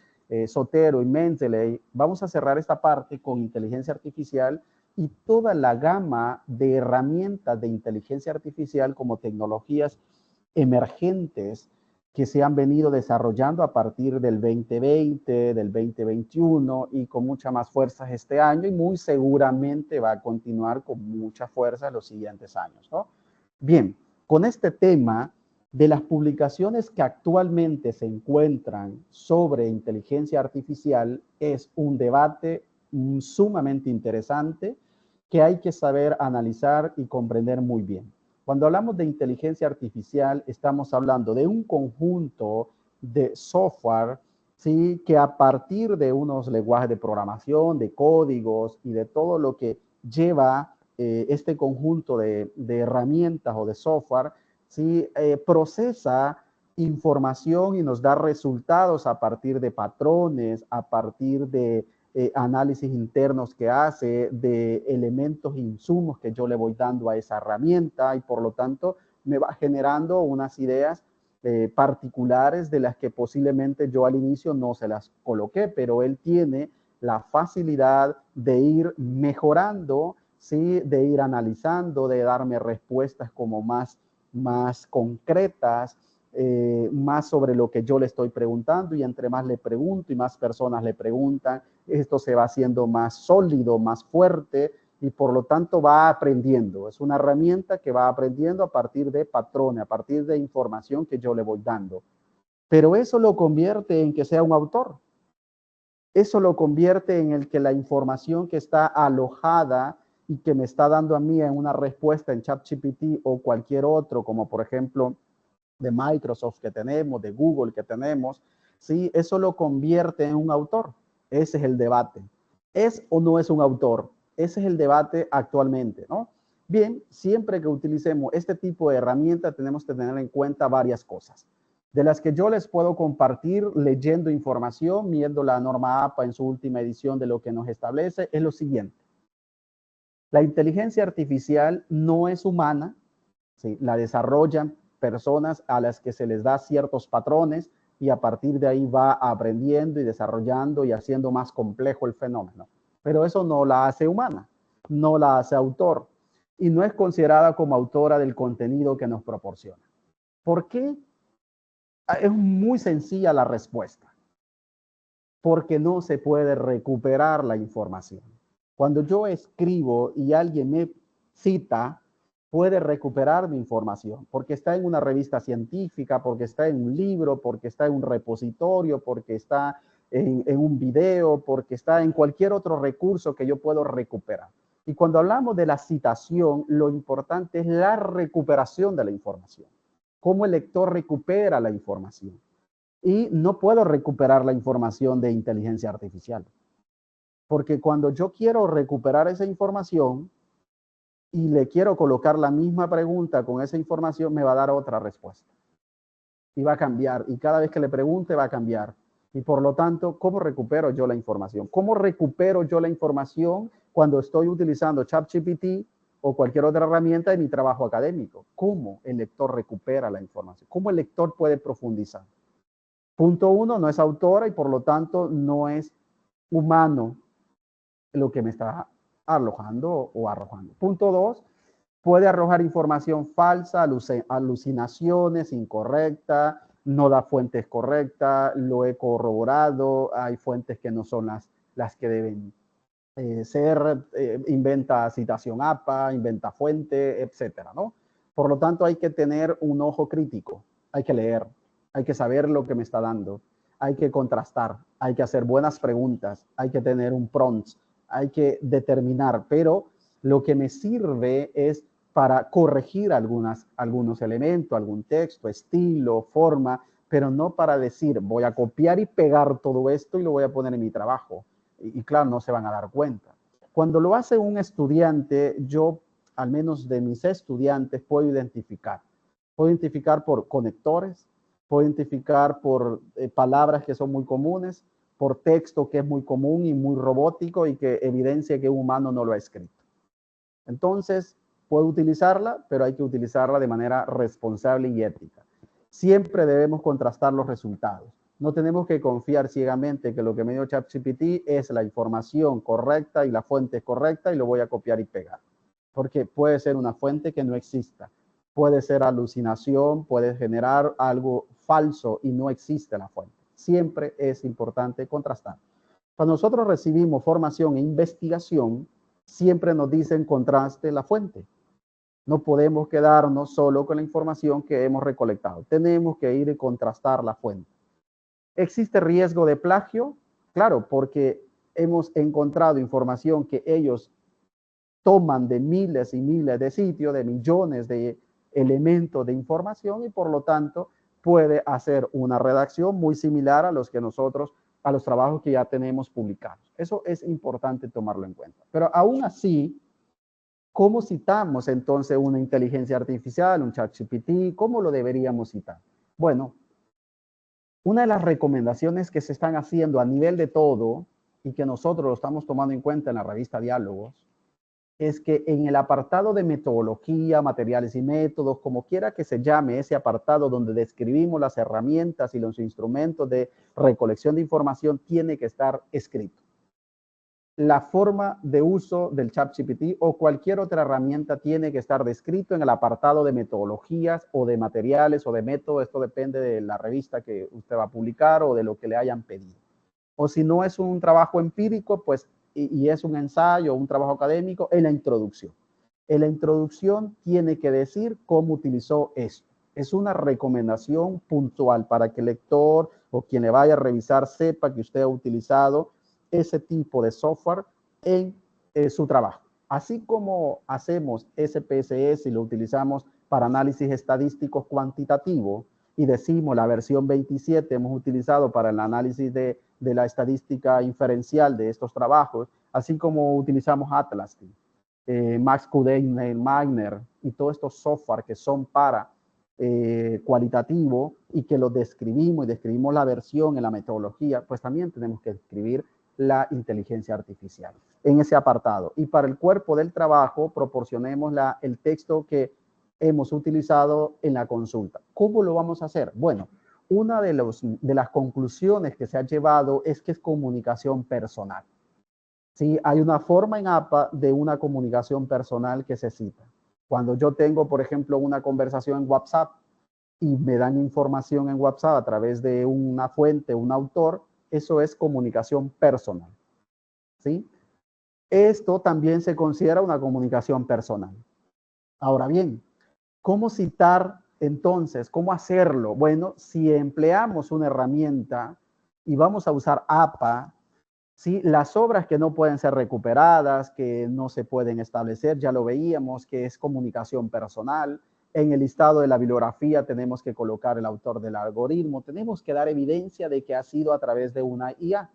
Sotero y Mendeley, vamos a cerrar esta parte con inteligencia artificial y toda la gama de herramientas de inteligencia artificial como tecnologías emergentes que se han venido desarrollando a partir del 2020, del 2021 y con mucha más fuerza este año, y muy seguramente va a continuar con mucha fuerza en los siguientes años, ¿no? Bien, con este tema de las publicaciones que actualmente se encuentran sobre inteligencia artificial, es un debate sumamente interesante que hay que saber analizar y comprender muy bien. Cuando hablamos de inteligencia artificial, estamos hablando de un conjunto de software, ¿sí?, que a partir de unos lenguajes de programación, de códigos y de todo lo que lleva este conjunto de herramientas o de software, ¿sí?, procesa información y nos da resultados a partir de patrones, a partir de análisis internos que hace, de elementos e insumos que yo le voy dando a esa herramienta, y por lo tanto me va generando unas ideas particulares de las que posiblemente yo al inicio no se las coloqué, pero él tiene la facilidad de ir mejorando, ¿sí?, de ir analizando, de darme respuestas como más concretas, más sobre lo que yo le estoy preguntando, y entre más le pregunto y más personas le preguntan, esto se va haciendo más sólido, más fuerte, y por lo tanto va aprendiendo. Es una herramienta que va aprendiendo a partir de patrones, a partir de información que yo le voy dando. Pero eso lo convierte en que sea un autor. Eso lo convierte en el que la información que está alojada y que me está dando a mí en una respuesta en ChatGPT o cualquier otro, como por ejemplo de Microsoft que tenemos, de Google que tenemos, ¿sí?, eso lo convierte en un autor. Ese es el debate. ¿Es o no es un autor? Ese es el debate actualmente, ¿no? Bien, siempre que utilicemos este tipo de herramientas tenemos que tener en cuenta varias cosas, de las que yo les puedo compartir leyendo información, viendo la norma APA en su última edición de lo que nos establece, es lo siguiente. La inteligencia artificial no es humana, ¿sí?, la desarrollan personas a las que se les da ciertos patrones y a partir de ahí va aprendiendo y desarrollando y haciendo más complejo el fenómeno. Pero eso no la hace humana, no la hace autor y no es considerada como autora del contenido que nos proporciona. ¿Por qué? Es muy sencilla la respuesta. Porque no se puede recuperar la información. Cuando yo escribo y alguien me cita, puede recuperar mi información, porque está en una revista científica, porque está en un libro, porque está en un repositorio, porque está en un video, porque está en cualquier otro recurso que yo puedo recuperar. Y cuando hablamos de la citación, lo importante es la recuperación de la información. Cómo el lector recupera la información. Y no puedo recuperar la información de inteligencia artificial. Porque cuando yo quiero recuperar esa información y le quiero colocar la misma pregunta con esa información, me va a dar otra respuesta. Y va a cambiar. Y cada vez que le pregunte va a cambiar. Y por lo tanto, ¿cómo recupero yo la información? ¿Cómo recupero yo la información cuando estoy utilizando ChatGPT o cualquier otra herramienta de mi trabajo académico? ¿Cómo el lector recupera la información? ¿Cómo el lector puede profundizar? Punto 1, no es autora y por lo tanto no es humano lo que me está alojando o arrojando. Punto 2, puede arrojar información falsa, alucinaciones, incorrecta, no da fuentes correctas, lo he corroborado, hay fuentes que no son las que deben ser, inventa citación APA, inventa fuente, etcétera, ¿no? Por lo tanto, hay que tener un ojo crítico, hay que leer, hay que saber lo que me está dando, hay que contrastar, hay que hacer buenas preguntas, hay que tener un prompt, hay que determinar, pero lo que me sirve es para corregir algunos elementos, algún texto, estilo, forma, pero no para decir, voy a copiar y pegar todo esto y lo voy a poner en mi trabajo. Y claro, no se van a dar cuenta. Cuando lo hace un estudiante, yo, al menos de mis estudiantes, puedo identificar. Puedo identificar por conectores, puedo identificar por palabras que son muy comunes, por texto que es muy común y muy robótico y que evidencia que un humano no lo ha escrito. Entonces, puedo utilizarla, pero hay que utilizarla de manera responsable y ética. Siempre debemos contrastar los resultados. No tenemos que confiar ciegamente que lo que me dio ChatGPT es la información correcta y la fuente correcta y lo voy a copiar y pegar. Porque puede ser una fuente que no exista. Puede ser alucinación, puede generar algo falso y no existe la fuente. Siempre es importante contrastar. Cuando nosotros recibimos formación e investigación, siempre nos dicen contraste la fuente. No podemos quedarnos solo con la información que hemos recolectado. Tenemos que ir y contrastar la fuente. ¿Existe riesgo de plagio? Claro, porque hemos encontrado información que ellos toman de miles y miles de sitios, de millones de elementos de información y por lo tanto puede hacer una redacción muy similar a los trabajos que ya tenemos publicados. Eso es importante tomarlo en cuenta. Pero aún así, ¿cómo citamos entonces una inteligencia artificial, un ChatGPT? ¿Cómo lo deberíamos citar? Bueno, una de las recomendaciones que se están haciendo a nivel de todo y que nosotros lo estamos tomando en cuenta en la revista Diálogos es que en el apartado de metodología, materiales y métodos, como quiera que se llame ese apartado donde describimos las herramientas y los instrumentos de recolección de información, tiene que estar escrito. La forma de uso del ChatGPT o cualquier otra herramienta tiene que estar descrito en el apartado de metodologías o de materiales o de métodos. Esto depende de la revista que usted va a publicar o de lo que le hayan pedido. O si no es un trabajo empírico, pues, y es un ensayo o un trabajo académico, en la introducción. En la introducción tiene que decir cómo utilizó esto. Es una recomendación puntual para que el lector o quien le vaya a revisar sepa que usted ha utilizado ese tipo de software en su trabajo. Así como hacemos SPSS y lo utilizamos para análisis estadísticos cuantitativo y decimos la versión 27 hemos utilizado para el análisis de la estadística inferencial de estos trabajos, así como utilizamos Atlas, Max Kudehner, Magner y todos estos software que son para cualitativo y que lo describimos y describimos la versión en la metodología, pues también tenemos que escribir la inteligencia artificial en ese apartado. Y para el cuerpo del trabajo proporcionemos el texto que hemos utilizado en la consulta. ¿Cómo lo vamos a hacer? Bueno, una de las conclusiones que se ha llevado es que es comunicación personal. Sí, hay una forma en APA de una comunicación personal que se cita. Cuando yo tengo, por ejemplo, una conversación en WhatsApp y me dan información en WhatsApp a través de una fuente, un autor, eso es comunicación personal. ¿Sí? Esto también se considera una comunicación personal. Ahora bien, ¿cómo citar entonces? ¿Cómo hacerlo? Bueno, si empleamos una herramienta y vamos a usar APA, ¿sí? Las obras que no pueden ser recuperadas, que no se pueden establecer, ya lo veíamos, que es comunicación personal. En el listado de la bibliografía tenemos que colocar el autor del algoritmo, tenemos que dar evidencia de que ha sido a través de una IA,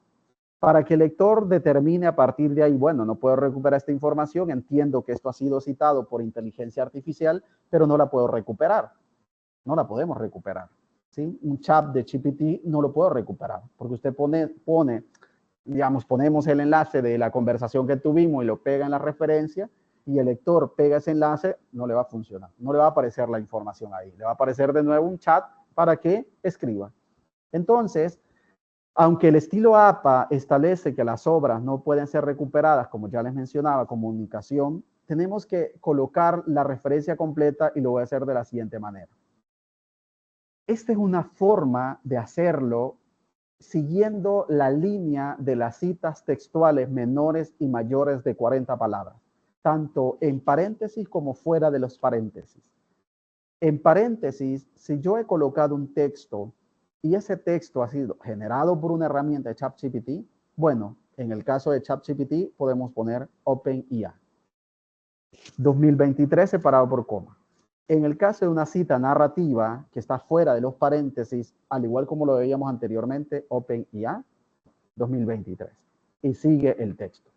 para que el lector determine a partir de ahí, bueno, no puedo recuperar esta información, entiendo que esto ha sido citado por inteligencia artificial, pero no la puedo recuperar, no la podemos recuperar. ¿Sí? Un chat de GPT no lo puedo recuperar, porque usted digamos, ponemos el enlace de la conversación que tuvimos y lo pega en la referencia y el lector pega ese enlace, no le va a funcionar, no le va a aparecer la información ahí, le va a aparecer de nuevo un chat para que escriba. Entonces, aunque el estilo APA establece que las obras no pueden ser recuperadas, como ya les mencionaba, comunicación, tenemos que colocar la referencia completa y lo voy a hacer de la siguiente manera. Esta es una forma de hacerlo siguiendo la línea de las citas textuales menores y mayores de 40 palabras, tanto en paréntesis como fuera de los paréntesis. En paréntesis, si yo he colocado un texto y ese texto ha sido generado por una herramienta de ChatGPT, bueno, en el caso de ChatGPT podemos poner OpenIA. 2023 separado por coma. En el caso de una cita narrativa que está fuera de los paréntesis, al igual como lo veíamos anteriormente, OpenIA 2023. Y sigue el texto.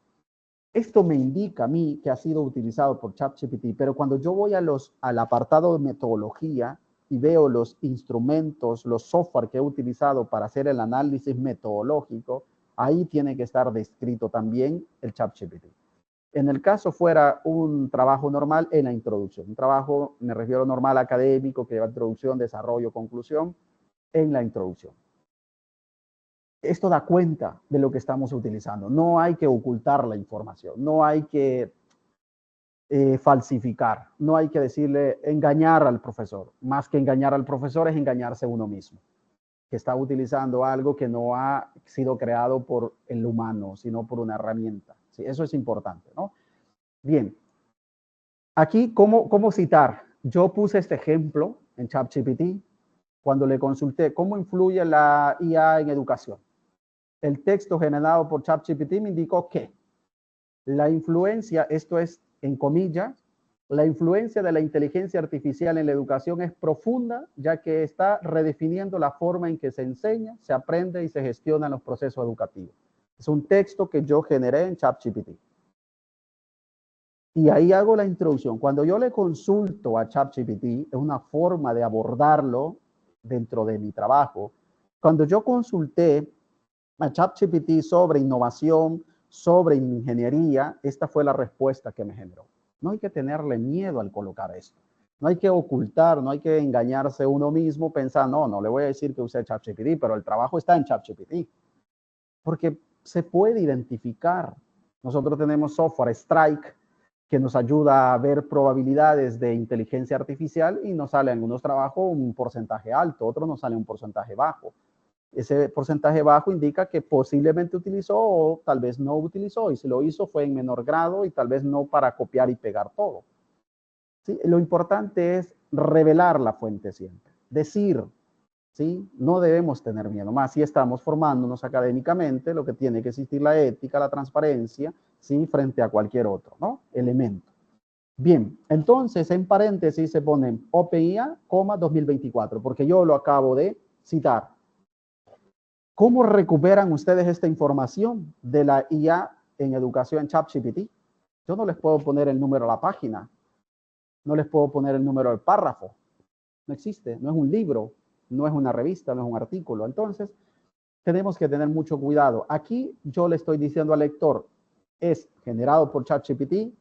Esto me indica a mí que ha sido utilizado por ChatGPT, pero cuando yo voy al apartado de metodología y veo los instrumentos, los software que he utilizado para hacer el análisis metodológico, ahí tiene que estar descrito también el ChatGPT. En el caso fuera un trabajo normal en la introducción, un trabajo, me refiero normal académico, que lleva introducción, desarrollo, conclusión, en la introducción. Esto da cuenta de lo que estamos utilizando. No hay que ocultar la información, no hay que falsificar, no hay que decirle engañar al profesor. Más que engañar al profesor es engañarse uno mismo, que está utilizando algo que no ha sido creado por el humano, sino por una herramienta. Sí, eso es importante, ¿no? Bien, aquí, ¿cómo citar? Yo puse este ejemplo en ChatGPT cuando le consulté cómo influye la IA en educación. El texto generado por ChatGPT me indicó que la influencia, esto es en comillas, la influencia de la inteligencia artificial en la educación es profunda, ya que está redefiniendo la forma en que se enseña, se aprende y se gestionan los procesos educativos. Es un texto que yo generé en ChatGPT. Y ahí hago la introducción. Cuando yo le consulto a ChatGPT, es una forma de abordarlo dentro de mi trabajo. Cuando yo consulté a ChatGPT sobre innovación, sobre ingeniería, esta fue la respuesta que me generó. No hay que tenerle miedo al colocar esto. No hay que ocultar, no hay que engañarse uno mismo pensando, no le voy a decir que use ChatGPT, pero el trabajo está en ChatGPT. Porque se puede identificar. Nosotros tenemos software Strike que nos ayuda a ver probabilidades de inteligencia artificial y nos sale en algunos trabajos un porcentaje alto, otros nos sale un porcentaje bajo. Ese porcentaje bajo indica que posiblemente utilizó o tal vez no utilizó, y si lo hizo fue en menor grado y tal vez no para copiar y pegar todo. ¿Sí? Lo importante es revelar la fuente siempre, decir, ¿sí? No debemos tener miedo, más si estamos formándonos académicamente, lo que tiene que existir la ética, la transparencia, ¿sí? Frente a cualquier otro, ¿no? Elemento. Bien, entonces en paréntesis se pone OpenIA, 2024, porque yo lo acabo de citar. ¿Cómo recuperan ustedes esta información de la IA en educación en ChatGPT? Yo no les puedo poner el número a la página, no les puedo poner el número del párrafo. No existe, no es un libro, no es una revista, no es un artículo. Entonces, tenemos que tener mucho cuidado. Aquí yo le estoy diciendo al lector, es generado por ChatGPT,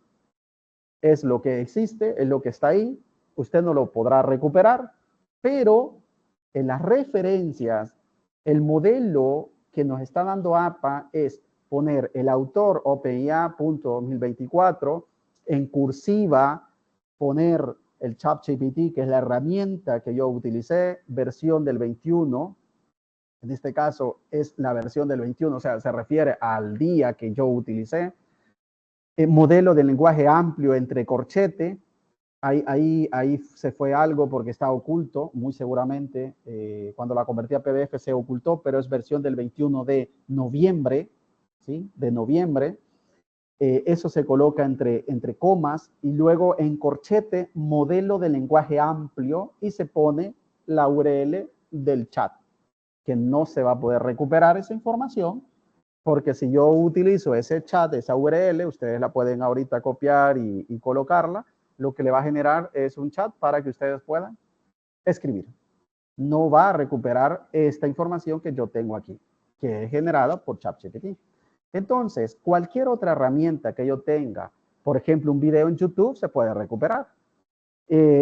es lo que existe, es lo que está ahí, usted no lo podrá recuperar, pero en las referencias, el modelo que nos está dando APA es poner el autor OpenIA.2024 en cursiva, poner el ChatGPT, que es la herramienta que yo utilicé, versión del 21. En este caso es la versión del 21, o sea, se refiere al día que yo utilicé. El modelo de lenguaje amplio entre corchete. Ahí se fue algo porque está oculto, muy seguramente. Cuando la convertí a PDF se ocultó, pero es versión del 21 de noviembre, ¿sí? De noviembre. Eso se coloca entre comas y luego en corchete, modelo de lenguaje amplio, y se pone la URL del chat, que no se va a poder recuperar esa información, porque si yo utilizo ese chat, esa URL, ustedes la pueden ahorita copiar y colocarla, lo que le va a generar es un chat para que ustedes puedan escribir. No va a recuperar esta información que yo tengo aquí, que es generada por ChatGPT. Entonces, cualquier otra herramienta que yo tenga, por ejemplo, un video en YouTube, se puede recuperar.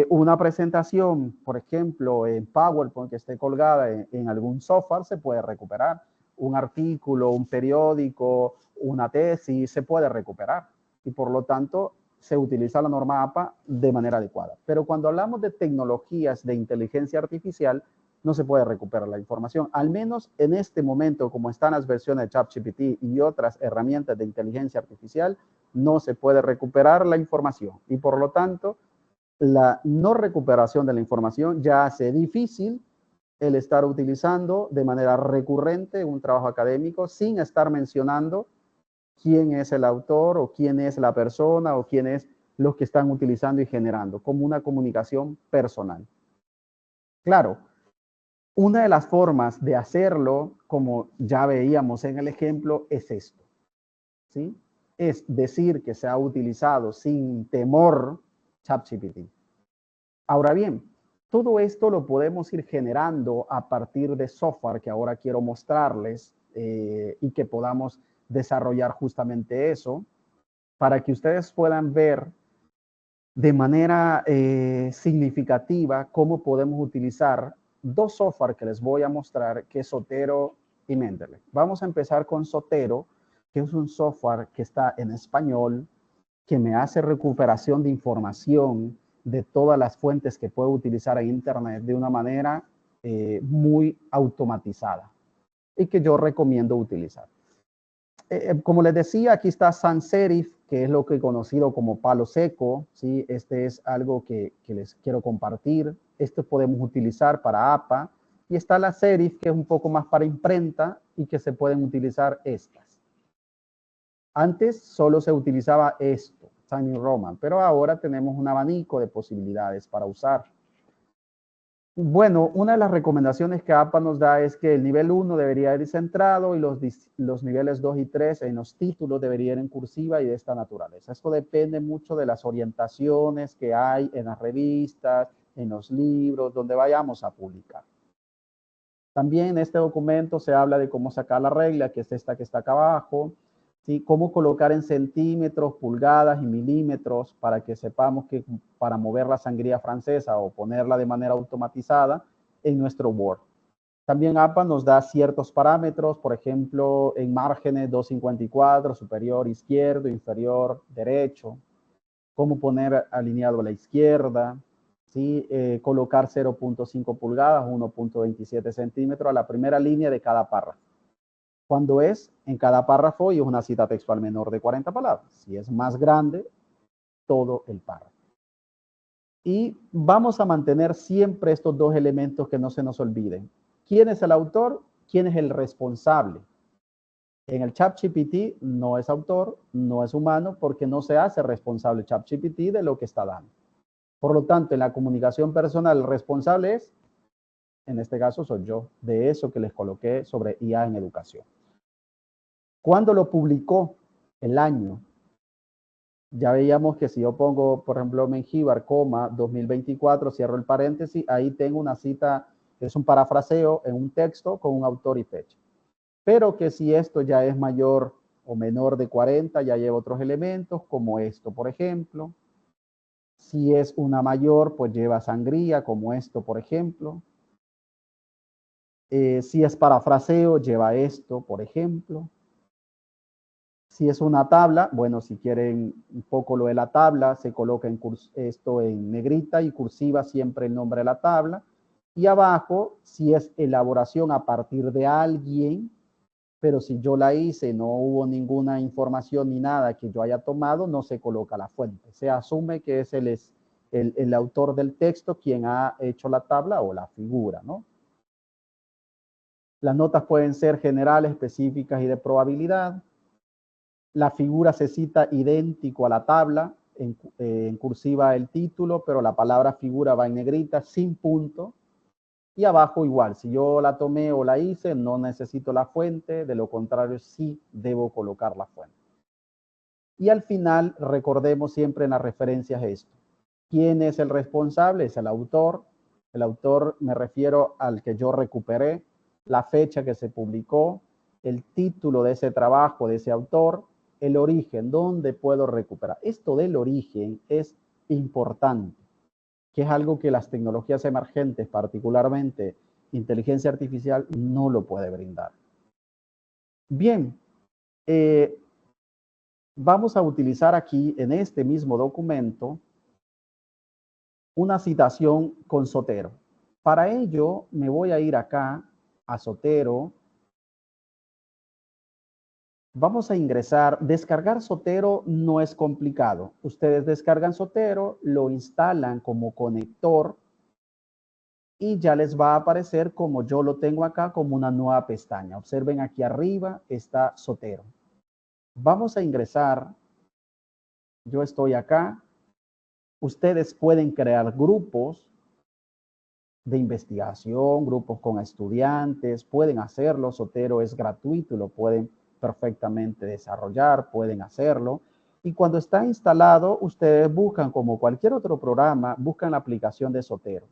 Una presentación, por ejemplo, en PowerPoint que esté colgada en algún software, se puede recuperar. Un artículo, un periódico, una tesis, se puede recuperar. Y por lo tanto, se utiliza la norma APA de manera adecuada. Pero cuando hablamos de tecnologías de inteligencia artificial, no se puede recuperar la información. Al menos en este momento, como están las versiones de ChatGPT y otras herramientas de inteligencia artificial, no se puede recuperar la información. Y por lo tanto, la no recuperación de la información ya hace difícil el estar utilizando de manera recurrente un trabajo académico sin estar mencionando quién es el autor o quién es la persona o quién es los que están utilizando y generando, como una comunicación personal. Claro, una de las formas de hacerlo, como ya veíamos en el ejemplo, es esto, ¿sí? Es decir que se ha utilizado sin temor ChatGPT. Ahora bien, todo esto lo podemos ir generando a partir de software que ahora quiero mostrarles y que podamos desarrollar justamente eso para que ustedes puedan ver de manera significativa cómo podemos utilizar dos software que les voy a mostrar, que es Zotero y Mendeley. Vamos a empezar con Zotero, que es un software que está en español, que me hace recuperación de información de todas las fuentes que puedo utilizar en Internet de una manera muy automatizada y que yo recomiendo utilizar. Como les decía, aquí está Sans Serif, que es lo que he conocido como palo seco, ¿sí? Este es algo que les quiero compartir. Esto podemos utilizar para APA. Y está la Serif, que es un poco más para imprenta y que se pueden utilizar estas. Antes solo se utilizaba esto, Tiny Roman, pero ahora tenemos un abanico de posibilidades para usar. Bueno, una de las recomendaciones que APA nos da es que el nivel 1 debería ir centrado y los niveles 2 y 3 en los títulos deberían ir en cursiva y de esta naturaleza. Esto depende mucho de las orientaciones que hay en las revistas, en los libros, donde vayamos a publicar. También en este documento se habla de cómo sacar la regla, que es esta que está acá abajo, ¿sí? Cómo colocar en centímetros, pulgadas y milímetros para que sepamos que para mover la sangría francesa o ponerla de manera automatizada en nuestro Word. También APA nos da ciertos parámetros, por ejemplo, en márgenes 254, superior izquierdo, inferior derecho, cómo poner alineado a la izquierda, ¿sí? Colocar 0.5 pulgadas, 1.27 centímetros a la primera línea de cada párrafo. Cuando es en cada párrafo y es una cita textual menor de 40 palabras. Si es más grande, todo el párrafo. Y vamos a mantener siempre estos dos elementos que no se nos olviden. ¿Quién es el autor? ¿Quién es el responsable? En el ChatGPT no es autor, no es humano, porque no se hace responsable ChatGPT de lo que está dando. Por lo tanto, en la comunicación personal, el responsable es, en este caso soy yo, de eso que les coloqué sobre IA en educación. ¿Cuándo lo publicó? El año. Ya veíamos que si yo pongo, por ejemplo, Mengíbar, 2024, cierro el paréntesis, ahí tengo una cita, es un parafraseo en un texto con un autor y fecha. Pero que si esto ya es mayor o menor de 40, ya lleva otros elementos, como esto, por ejemplo. Si es una mayor, pues lleva sangría, como esto, por ejemplo. Si es parafraseo, lleva esto, por ejemplo. Si es una tabla, bueno, si quieren un poco lo de la tabla, se coloca esto en negrita y cursiva siempre el nombre de la tabla. Y abajo, si es elaboración a partir de alguien, pero si yo la hice, no hubo ninguna información ni nada que yo haya tomado, no se coloca la fuente. Se asume que es el autor del texto quien ha hecho la tabla o la figura, ¿no? Las notas pueden ser generales, específicas y de probabilidad. La figura se cita idéntico a la tabla, en cursiva el título, pero la palabra figura va en negrita, sin punto. Y abajo igual, si yo la tomé o la hice, no necesito la fuente, de lo contrario sí debo colocar la fuente. Y al final, recordemos siempre en las referencias esto. ¿Quién es el responsable? Es el autor. El autor me refiero al que yo recuperé, la fecha que se publicó, el título de ese trabajo, de ese autor, el origen, ¿dónde puedo recuperar? Esto del origen es importante, que es algo que las tecnologías emergentes, particularmente inteligencia artificial, no lo puede brindar. Bien, vamos a utilizar aquí en este mismo documento una citación con Zotero. Para ello, me voy a ir acá a Zotero. Vamos a ingresar. Descargar Zotero no es complicado. Ustedes descargan Zotero, lo instalan como conector y ya les va a aparecer como yo lo tengo acá, como una nueva pestaña. Observen aquí arriba está Zotero. Vamos a ingresar. Yo estoy acá. Ustedes pueden crear grupos de investigación, grupos con estudiantes, pueden hacerlo. Zotero es gratuito y lo pueden perfectamente desarrollar, pueden hacerlo. Y cuando está instalado, ustedes buscan, como cualquier otro programa, buscan la aplicación de Zotero.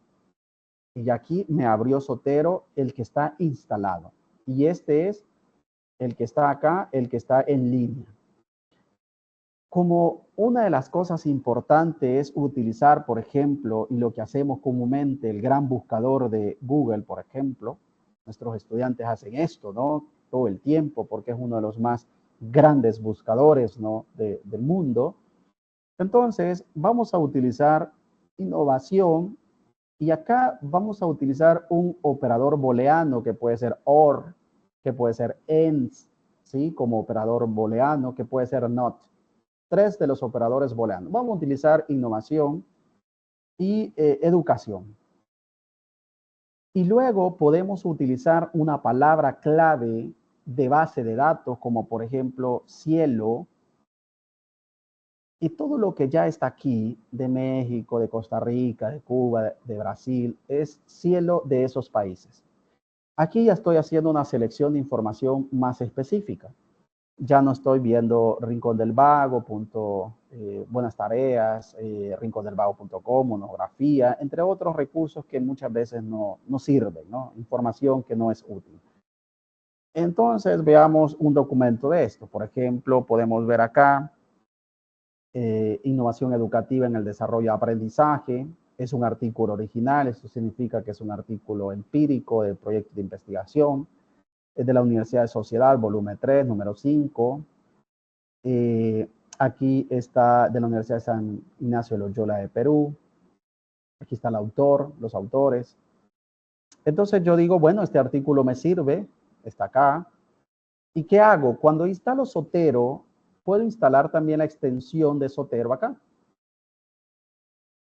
Y aquí me abrió Zotero, el que está instalado. Y este es el que está acá, el que está en línea. Como una de las cosas importantes es utilizar, por ejemplo, y lo que hacemos comúnmente, el gran buscador de Google, por ejemplo, nuestros estudiantes hacen esto, ¿no? Todo el tiempo, porque es uno de los más grandes buscadores, ¿no? del mundo. Entonces, vamos a utilizar innovación y acá vamos a utilizar un operador booleano que puede ser OR, que puede ser ENS, ¿sí? Como operador booleano, que puede ser NOT. 3 de los operadores booleanos. Vamos a utilizar innovación y educación. Y luego podemos utilizar una palabra clave de base de datos, como por ejemplo cielo, y todo lo que ya está aquí, de México, de Costa Rica, de Cuba, de Brasil, es cielo de esos países. Aquí ya estoy haciendo una selección de información más específica. Ya no estoy viendo Rincón del Vago, Buenas Tareas, rincondelvago.com, monografía, entre otros recursos que muchas veces no sirven, ¿no? Información que no es útil. Entonces, veamos un documento de esto. Por ejemplo, podemos ver acá, innovación educativa en el desarrollo de aprendizaje. Es un artículo original, esto significa que es un artículo empírico del proyecto de investigación. Es de la Universidad de Sociedad, volumen 3, número 5. Aquí está de la Universidad de San Ignacio de Loyola de Perú. Aquí está el autor, los autores. Entonces yo digo, bueno, este artículo me sirve, está acá. ¿Y qué hago? Cuando instalo Zotero, puedo instalar también la extensión de Zotero acá.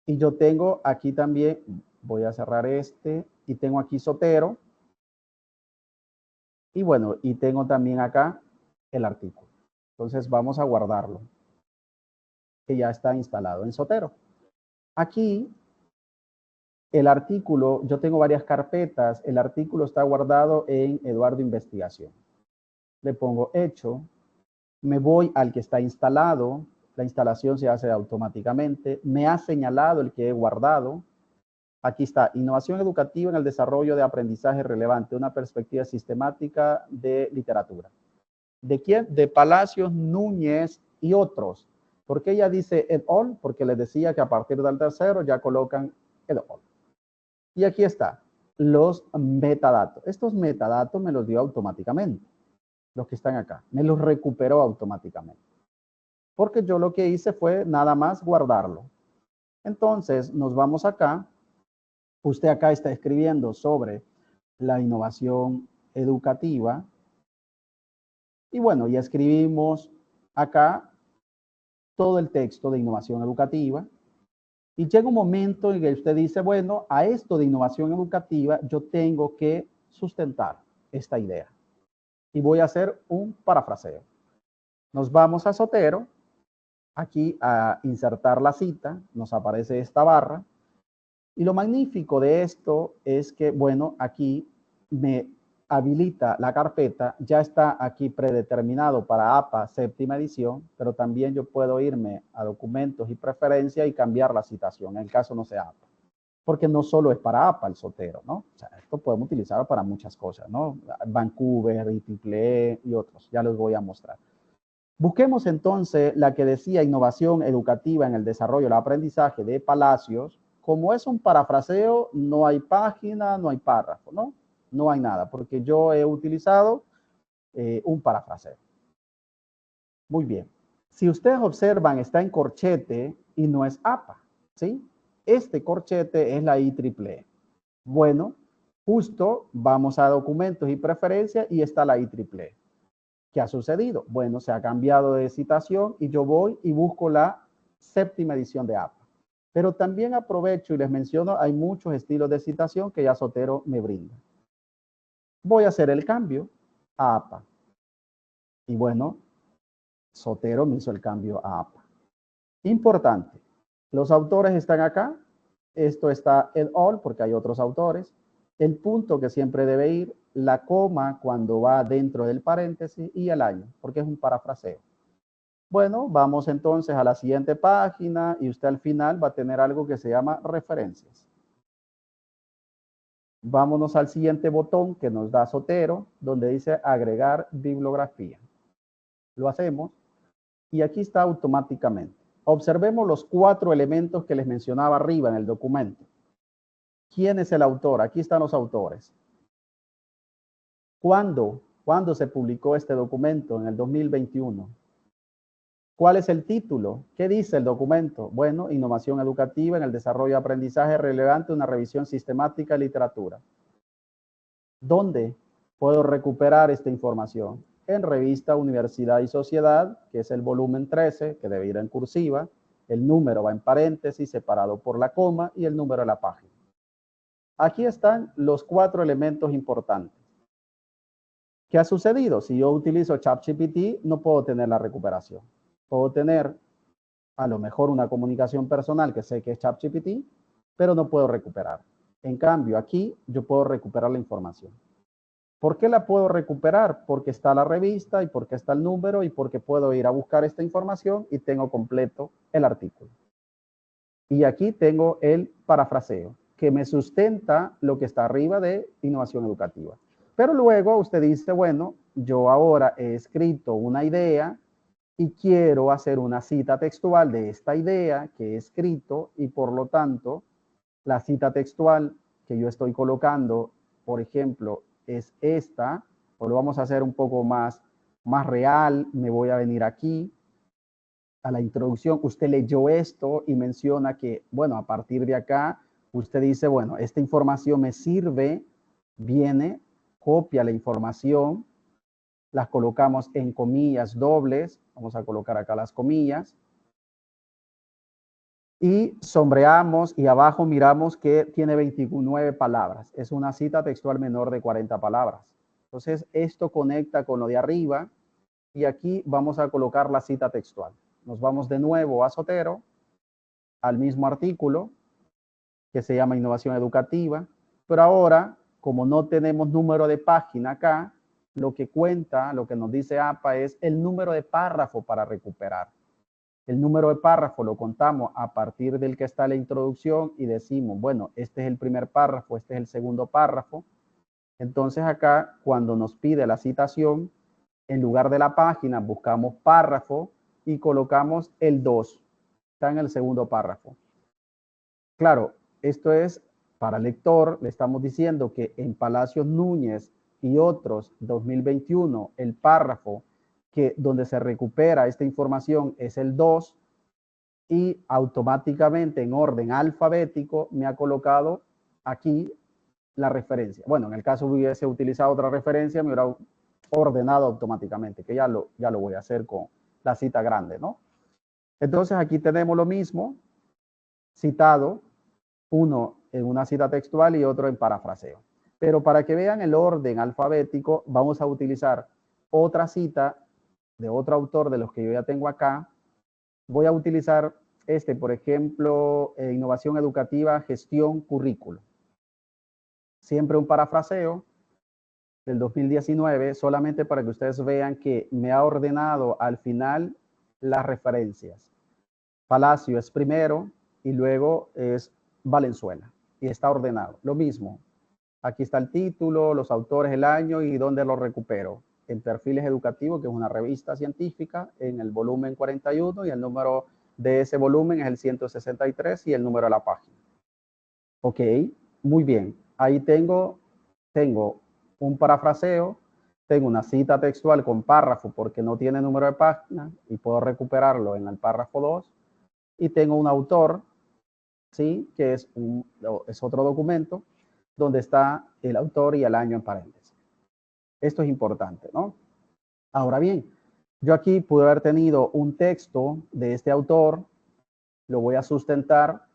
Y yo tengo aquí también, voy a cerrar este, y tengo aquí Zotero. Y bueno, y tengo también acá el artículo. Entonces vamos a guardarlo, que ya está instalado en Zotero. Aquí el artículo, yo tengo varias carpetas, el artículo está guardado en Eduardo Investigación. Le pongo hecho, me voy al que está instalado, la instalación se hace automáticamente, me ha señalado el que he guardado. Aquí está, innovación educativa en el desarrollo de aprendizaje relevante, una perspectiva sistemática de literatura. ¿De quién? De Palacios, Núñez y otros. ¿Por qué ella dice et al? Porque les decía que a partir del tercero ya colocan et al. Y aquí está, los metadatos. Estos metadatos me los dio automáticamente, los que están acá. Me los recuperó automáticamente. Porque yo lo que hice fue nada más guardarlo. Entonces, nos vamos acá. Usted acá está escribiendo sobre la innovación educativa. Y bueno, ya escribimos acá todo el texto de innovación educativa. Y llega un momento en que usted dice, bueno, a esto de innovación educativa yo tengo que sustentar esta idea. Y voy a hacer un parafraseo. Nos vamos a Zotero, aquí a insertar la cita, nos aparece esta barra. Y lo magnífico de esto es que, bueno, aquí me habilita la carpeta, ya está aquí predeterminado para APA séptima edición, pero también yo puedo irme a documentos y preferencias y cambiar la citación, en el caso no sea APA. Porque no solo es para APA el Zotero, ¿no? O sea, esto podemos utilizarlo para muchas cosas, ¿no? Vancouver, IEEE y otros, ya les voy a mostrar. Busquemos entonces la que decía innovación educativa en el desarrollo del aprendizaje de Palacios. Como es un parafraseo, no hay página, no hay párrafo, ¿no? No hay nada, porque yo he utilizado un parafraseo. Muy bien. Si ustedes observan, está en corchete y no es APA, ¿sí? Este corchete es la IEEE. Bueno, justo vamos a documentos y preferencias y está la IEEE. ¿Qué ha sucedido? Bueno, se ha cambiado de citación y yo voy y busco la 7ª edición de APA. Pero también aprovecho y les menciono, hay muchos estilos de citación que ya Zotero me brinda. Voy a hacer el cambio a APA. Y bueno, Zotero me hizo el cambio a APA. Importante, los autores están acá. Esto está en all porque hay otros autores. El punto que siempre debe ir, la coma cuando va dentro del paréntesis y el año, porque es un parafraseo. Bueno, vamos entonces a la siguiente página y usted al final va a tener algo que se llama referencias. Vámonos al siguiente botón que nos da Zotero, donde dice agregar bibliografía. Lo hacemos y aquí está automáticamente. Observemos los 4 elementos que les mencionaba arriba en el documento. ¿Quién es el autor? Aquí están los autores. ¿Cuándo se publicó este documento? En el 2021. ¿Cuál es el título? ¿Qué dice el documento? Bueno, innovación educativa en el desarrollo de aprendizaje relevante, una revisión sistemática de literatura. ¿Dónde puedo recuperar esta información? En revista Universidad y Sociedad, que es el volumen 13, que debe ir en cursiva. El número va en paréntesis, separado por la coma, y el número de la página. Aquí están los 4 elementos importantes. ¿Qué ha sucedido? Si yo utilizo ChatGPT, no puedo tener la recuperación. Puedo tener a lo mejor una comunicación personal que sé que es ChatGPT, pero no puedo recuperar. En cambio, aquí yo puedo recuperar la información. ¿Por qué la puedo recuperar? Porque está la revista y porque está el número y porque puedo ir a buscar esta información y tengo completo el artículo. Y aquí tengo el parafraseo, que me sustenta lo que está arriba de innovación educativa. Pero luego usted dice, bueno, yo ahora he escrito una idea y quiero hacer una cita textual de esta idea que he escrito y por lo tanto la cita textual que yo estoy colocando, por ejemplo, es esta, o lo vamos a hacer un poco más real. Me voy a venir aquí a la introducción. Usted leyó esto y menciona que, bueno, a partir de acá, usted dice, bueno, esta información me sirve, viene, copia la información, las colocamos en comillas dobles. Vamos a colocar acá las comillas. Y sombreamos y abajo miramos que tiene 29 palabras. Es una cita textual menor de 40 palabras. Entonces, esto conecta con lo de arriba y aquí vamos a colocar la cita textual. Nos vamos de nuevo a Zotero, al mismo artículo que se llama Innovación Educativa, pero ahora, como no tenemos número de página acá, lo que cuenta, lo que nos dice APA es el número de párrafo para recuperar. El número de párrafo lo contamos a partir del que está la introducción y decimos, bueno, este es el primer párrafo, este es el segundo párrafo. Entonces acá, cuando nos pide la citación, en lugar de la página, buscamos párrafo y colocamos el 2. Está en el segundo párrafo. Claro, esto es para el lector, le estamos diciendo que en Palacios Núñez y otros 2021, el párrafo donde se recupera esta información es el 2 y automáticamente en orden alfabético me ha colocado aquí la referencia. Bueno, en el caso hubiese utilizado otra referencia, me hubiera ordenado automáticamente, que ya lo voy a hacer con la cita grande, ¿no? Entonces aquí tenemos lo mismo, citado, uno en una cita textual y otro en parafraseo. Pero para que vean el orden alfabético, vamos a utilizar otra cita de otro autor de los que yo ya tengo acá. Voy a utilizar por ejemplo, innovación educativa, gestión, currículo. Siempre un parafraseo del 2019, solamente para que ustedes vean que me ha ordenado al final las referencias. Palacio es primero y luego es Valenzuela y está ordenado. Lo mismo, aquí está el título, los autores, el año y dónde lo recupero. En Perfiles Educativos, que es una revista científica, en el volumen 41 y el número de ese volumen es el 163 y el número de la página. Ok, muy bien. Ahí tengo un parafraseo, tengo una cita textual con párrafo porque no tiene número de página y puedo recuperarlo en el párrafo 2. Y tengo un autor, ¿sí? Que es otro documento. donde está el autor y el año en paréntesis. Esto es importante, ¿no? Ahora bien, yo aquí pude haber tenido un texto de este autor, lo voy a sustentar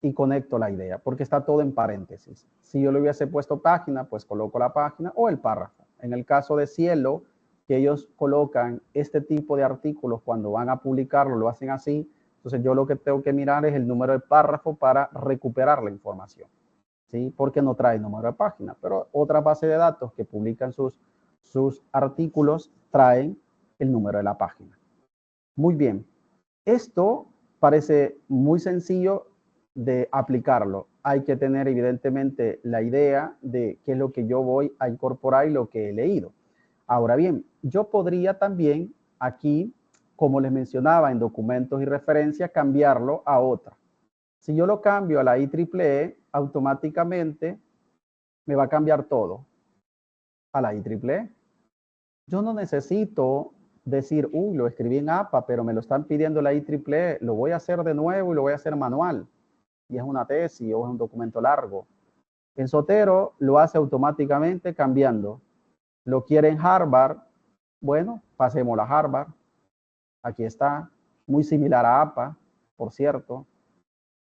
y conecto la idea, porque está todo en paréntesis. Si yo le hubiese puesto página, pues coloco la página o el párrafo. En el caso de Cielo, que ellos colocan este tipo de artículos cuando van a publicarlo, lo hacen así. Entonces yo lo que tengo que mirar es el número de párrafo para recuperar la información, ¿sí? Porque no trae número de página, pero otra base de datos que publican sus artículos traen el número de la página. Muy bien. Esto parece muy sencillo de aplicarlo. Hay que tener evidentemente la idea de qué es lo que yo voy a incorporar y lo que he leído. Ahora bien, yo podría también aquí, como les mencionaba en documentos y referencias, cambiarlo a otra. Si yo lo cambio a la IEEE, automáticamente me va a cambiar todo a la IEEE. Yo no necesito decir, uy, lo escribí en APA, pero me lo están pidiendo la IEEE, lo voy a hacer de nuevo y lo voy a hacer manual. Y es una tesis o es un documento largo. En Zotero lo hace automáticamente cambiando. Lo quiere en Harvard, bueno, pasemos a Harvard. Aquí está, muy similar a APA, por cierto.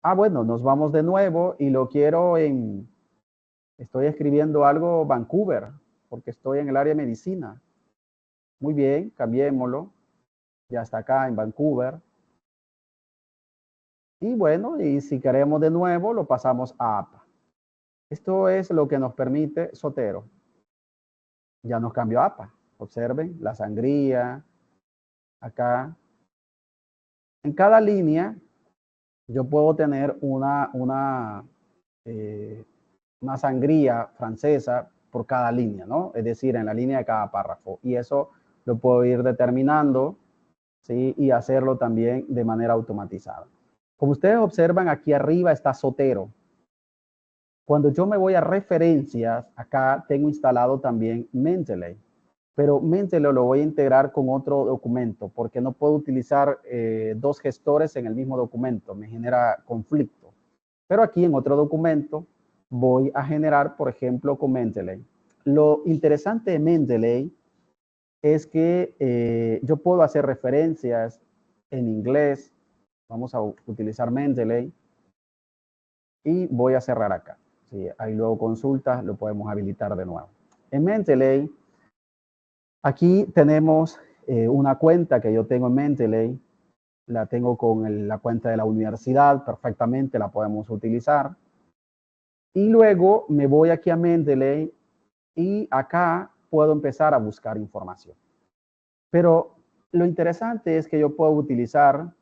Ah, bueno, nos vamos de nuevo y lo quiero en, estoy escribiendo algo Vancouver, porque estoy en el área de medicina. Muy bien, cambiémoslo. Ya está acá en Vancouver. Y bueno, y si queremos de nuevo, lo pasamos a APA. Esto es lo que nos permite Zotero. Ya nos cambió a APA. Observen, la sangría, acá. En cada línea, yo puedo tener una sangría francesa por cada línea, ¿no? Es decir, en la línea de cada párrafo. Y eso lo puedo ir determinando, ¿sí? Y hacerlo también de manera automatizada. Como ustedes observan, aquí arriba está Zotero. Cuando yo me voy a referencias, acá tengo instalado también Mendeley. Pero Mendeley lo voy a integrar con otro documento, porque no puedo utilizar dos gestores en el mismo documento. Me genera conflicto. Pero aquí en otro documento voy a generar, por ejemplo, con Mendeley. Lo interesante de Mendeley es que yo puedo hacer referencias en inglés. Vamos a utilizar Mendeley y voy a cerrar acá. Si hay luego consultas, lo podemos habilitar de nuevo. En Mendeley, aquí tenemos una cuenta que yo tengo en Mendeley. La tengo con la cuenta de la universidad, perfectamente la podemos utilizar. Y luego me voy aquí a Mendeley y acá puedo empezar a buscar información. Pero lo interesante es que yo puedo utilizar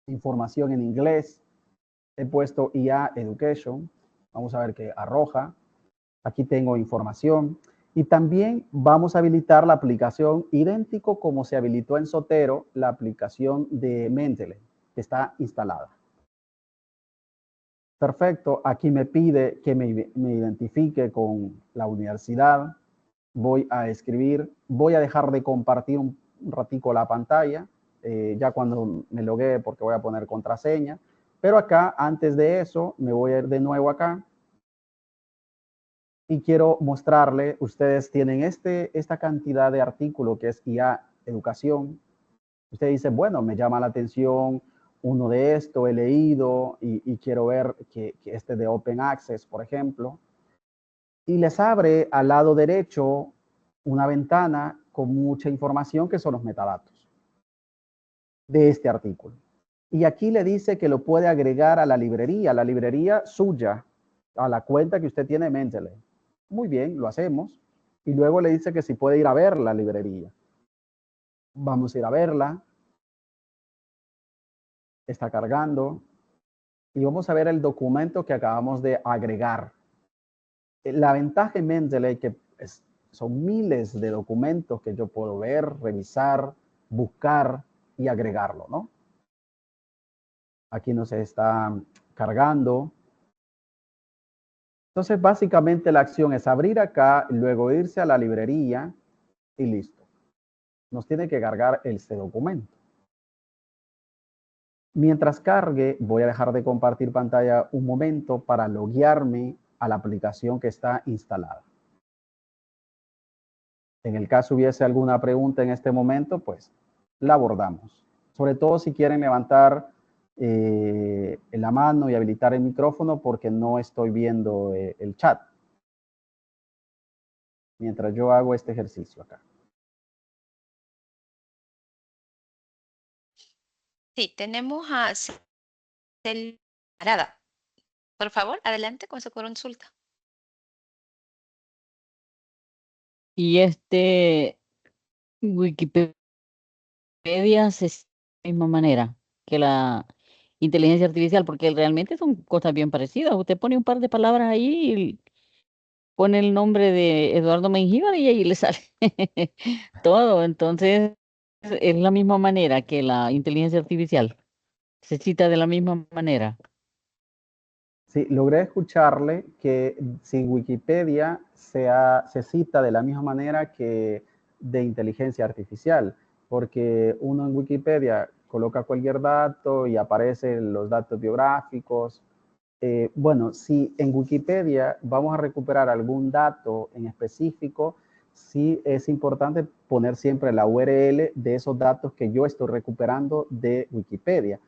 información en inglés. He puesto IA Education. Vamos a ver qué arroja. Aquí tengo información. Y también vamos a habilitar la aplicación idéntico como se habilitó en Zotero, la aplicación de Mendeley, que está instalada. Perfecto, aquí me pide que me identifique con la universidad. Voy a escribir, voy a dejar de compartir un ratico la pantalla, ya cuando me loguee porque voy a poner contraseña. Pero acá, antes de eso, me voy a ir de nuevo acá. Y quiero mostrarle, ustedes tienen esta cantidad de artículos que es IA Educación. Usted dice, bueno, me llama la atención uno de esto, he leído y quiero ver que este de Open Access, por ejemplo. Y les abre al lado derecho una ventana con mucha información que son los metadatos de este artículo. Y aquí le dice que lo puede agregar a la librería suya, a la cuenta que usted tiene en Mendeley. Muy bien, lo hacemos. Y luego le dice que si puede ir a ver la librería. Vamos a ir a verla. Está cargando. Y vamos a ver el documento que acabamos de agregar. La ventaja de Mendeley que son miles de documentos que yo puedo ver, revisar, buscar y agregarlo, ¿no? Aquí nos está cargando. Entonces, básicamente la acción es abrir acá, luego irse a la librería y listo. Nos tiene que cargar este documento. Mientras cargue, voy a dejar de compartir pantalla un momento para loguearme a la aplicación que está instalada. En el caso hubiese alguna pregunta en este momento, pues la abordamos. Sobre todo si quieren levantar la mano y habilitar el micrófono porque no estoy viendo el chat. Mientras yo hago este ejercicio acá. Sí, tenemos a Celia Arada. Por favor, adelante con su consulta. Y Wikipedia se de la misma manera que la inteligencia artificial, porque realmente son cosas bien parecidas. Usted pone un par de palabras ahí y pone el nombre de Eduardo Mengíbar y ahí le sale todo. Entonces, es la misma manera que la inteligencia artificial. Se cita de la misma manera. Sí, logré escucharle que si Wikipedia se cita de la misma manera que de inteligencia artificial, porque uno en Wikipedia coloca cualquier dato y aparecen los datos biográficos. Bueno, si en Wikipedia vamos a recuperar algún dato en específico, sí es importante poner siempre la URL de esos datos que yo estoy recuperando de Wikipedia.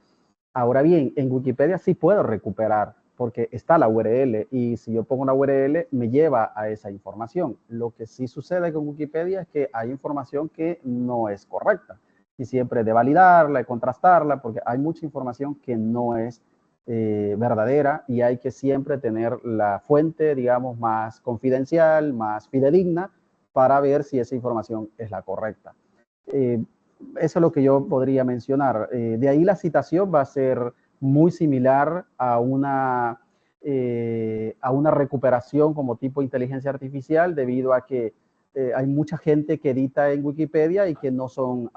Ahora bien, en Wikipedia sí puedo recuperar porque está la URL y si yo pongo la URL me lleva a esa información. Lo que sí sucede con Wikipedia es que hay información que no es correcta y siempre he de validarla, de contrastarla, porque hay mucha información que no es verdadera y hay que siempre tener la fuente, digamos, más confidencial, más fidedigna para ver si esa información es la correcta. Eso es lo que yo podría mencionar. De ahí la citación va a ser muy similar a una recuperación como tipo inteligencia artificial, debido a que hay mucha gente que edita en Wikipedia y que no son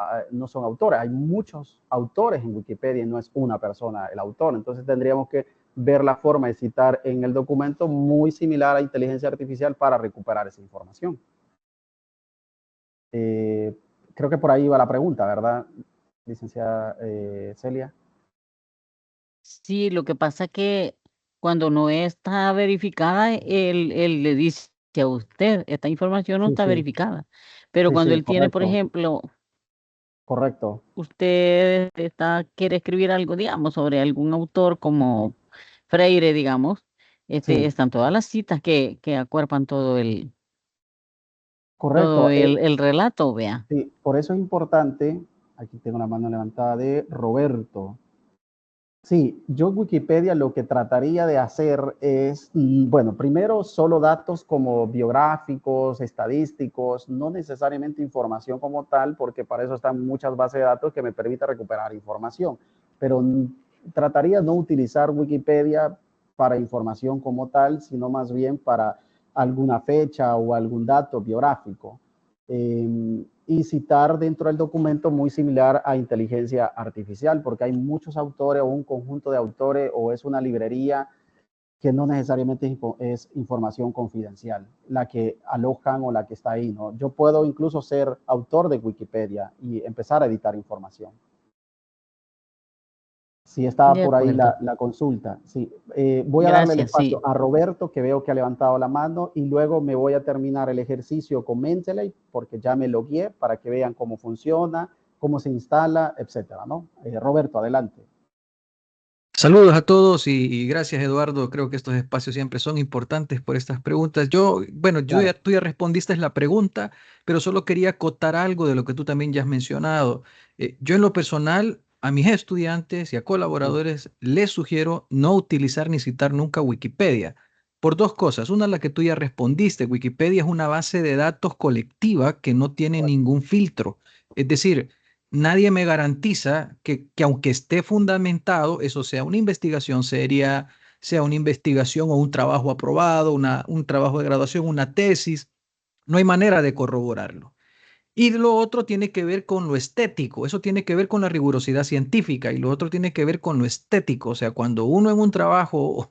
autores. Hay muchos autores en Wikipedia y no es una persona el autor. Entonces tendríamos que ver la forma de citar en el documento muy similar a inteligencia artificial para recuperar esa información. Creo que por ahí va la pregunta, ¿verdad, licenciada Celia? Sí, lo que pasa que cuando no está verificada, él le dice a usted, esta información no Sí, está sí, verificada. Pero sí, cuando sí, él tiene, por correcto, ejemplo, correcto. usted quiere escribir algo, digamos, sobre algún autor como Freire, digamos, Sí, están todas las citas que acuerpan todo correcto. el relato, vea. Sí, por eso es importante, aquí tengo la mano levantada de Roberto. Sí, yo en Wikipedia lo que trataría de hacer es, bueno, primero solo datos como biográficos, estadísticos, no necesariamente información como tal, porque para eso están muchas bases de datos que me permiten recuperar información, pero trataría de no utilizar Wikipedia para información como tal, sino más bien para alguna fecha o algún dato biográfico. Y citar dentro del documento muy similar a inteligencia artificial, porque hay muchos autores o un conjunto de autores o es una librería que no necesariamente es información confidencial, la que alojan o la que está ahí, ¿no? Yo puedo incluso ser autor de Wikipedia y empezar a editar información. Sí, estaba De por ahí acuerdo. la consulta. Sí, voy a darle el Gracias, espacio sí. a Roberto, que veo que ha levantado la mano, y luego me voy a terminar el ejercicio con Mendeley, porque ya me lo guié para que vean cómo funciona, cómo se instala, etcétera, ¿no? Roberto, adelante. Saludos a todos y gracias, Eduardo. Creo que estos espacios siempre son importantes por estas preguntas. Claro. Tú ya respondiste la pregunta, pero solo quería acotar algo de lo que tú también ya has mencionado. Yo en lo personal, a mis estudiantes y a colaboradores les sugiero no utilizar ni citar nunca Wikipedia por dos cosas. Una, la que tú ya respondiste. Wikipedia es una base de datos colectiva que no tiene ningún filtro. Es decir, nadie me garantiza que aunque esté fundamentado, eso sea una investigación seria, sea una investigación o un trabajo aprobado, un trabajo de graduación, una tesis, no hay manera de corroborarlo. Y lo otro tiene que ver con lo estético, eso tiene que ver con la rigurosidad científica y lo otro tiene que ver con lo estético, o sea, cuando uno en un trabajo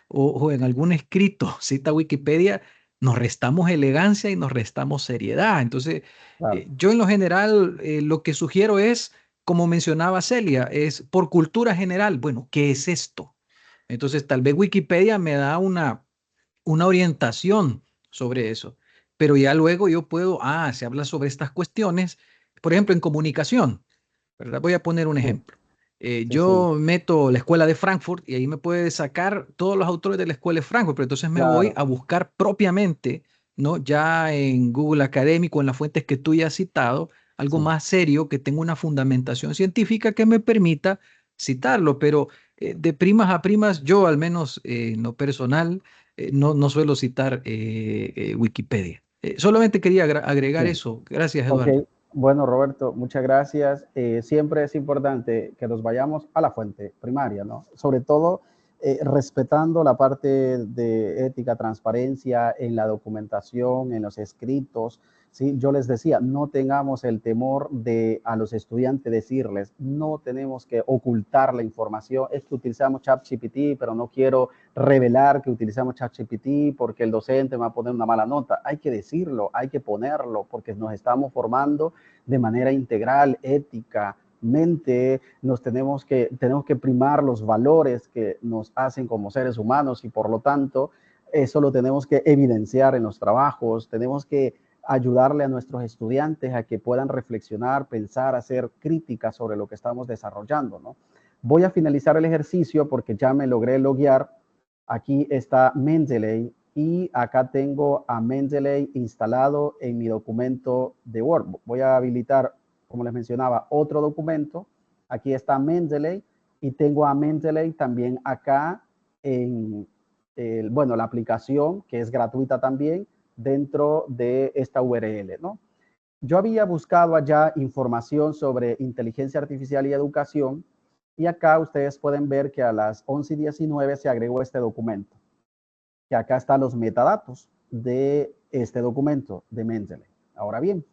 o en algún escrito cita Wikipedia, nos restamos elegancia y nos restamos seriedad. Entonces, Claro. yo en lo general lo que sugiero es, como mencionaba Celia, es por cultura general, bueno, ¿qué es esto? Entonces, tal vez Wikipedia me da una orientación sobre eso. Pero ya luego yo puedo, se habla sobre estas cuestiones, por ejemplo, en comunicación, ¿verdad? Voy a poner un Sí, ejemplo. sí, sí, Yo meto la escuela de Frankfurt y ahí me puede sacar todos los autores de la escuela de Frankfurt, pero entonces me voy claro, a buscar propiamente, ¿no? Ya en Google Académico, en las fuentes que tú ya has citado, algo sí. más serio que tenga una fundamentación científica que me permita citarlo, pero de primas a primas, yo al menos en lo personal, no suelo citar Wikipedia. Solamente quería agregar Sí. eso. Gracias, Ok, Eduardo. bueno, Roberto, muchas gracias. Siempre es importante que nos vayamos a la fuente primaria, ¿no? Sobre todo respetando la parte de ética, transparencia en la documentación, en los escritos. ¿Sí? Yo les decía, no tengamos el temor de a los estudiantes decirles, no tenemos que ocultar la información. Es que utilizamos ChatGPT, pero no quiero revelar que utilizamos ChatGPT porque el docente me va a poner una mala nota. Hay que decirlo, hay que ponerlo, porque nos estamos formando de manera integral, ética, mente, tenemos que primar los valores que nos hacen como seres humanos y por lo tanto eso lo tenemos que evidenciar en los trabajos, tenemos que ayudarle a nuestros estudiantes a que puedan reflexionar, pensar, hacer críticas sobre lo que estamos desarrollando, ¿no? Voy a finalizar el ejercicio porque ya me logré loguear. Aquí está Mendeley y acá tengo a Mendeley instalado en mi documento de Word. Voy a habilitar, como les mencionaba, otro documento. Aquí está Mendeley y tengo a Mendeley también acá en, bueno, la aplicación que es gratuita también dentro de esta URL, ¿no? Yo había buscado allá información sobre inteligencia artificial y educación y acá ustedes pueden ver que a las 11:19 se agregó este documento, que acá están los metadatos de este documento de Mendeley. Ahora bien,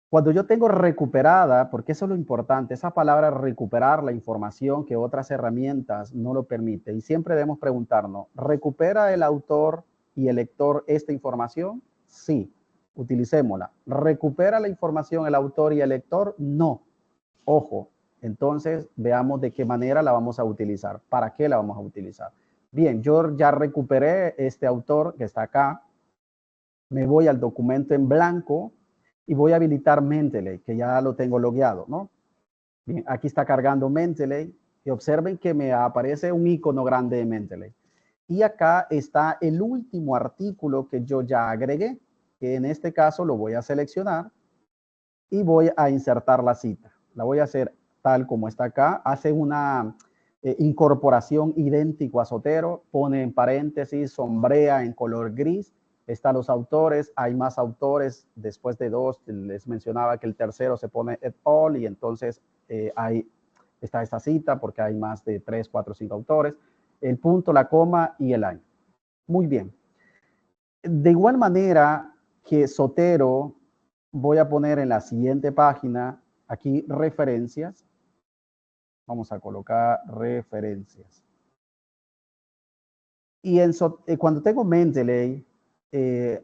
cuando yo tengo recuperada, porque eso es lo importante, esa palabra recuperar la información que otras herramientas no lo permiten, y siempre debemos preguntarnos, ¿recupera el autor y el lector esta información? Sí, utilicémosla. ¿Recupera la información el autor y el lector? No. Ojo, entonces veamos de qué manera la vamos a utilizar, para qué la vamos a utilizar. Bien, yo ya recuperé este autor que está acá, me voy al documento en blanco y voy a habilitar Mendeley, que ya lo tengo logueado, ¿no? Bien, aquí está cargando Mendeley y observen que me aparece un icono grande de Mendeley. Y acá está el último artículo que yo ya agregué, que en este caso lo voy a seleccionar y voy a insertar la cita. La voy a hacer tal como está acá. Hace una incorporación idéntico a Zotero, pone en paréntesis, sombrea en color gris, están los autores, hay más autores, después de dos, les mencionaba que el tercero se pone et al y entonces está esta cita porque hay más de 3, 4, 5 autores, el punto, la coma y el año. Muy bien. De igual manera que Zotero, voy a poner en la siguiente página, aquí referencias. Vamos a colocar referencias. Y cuando tengo Mendeley,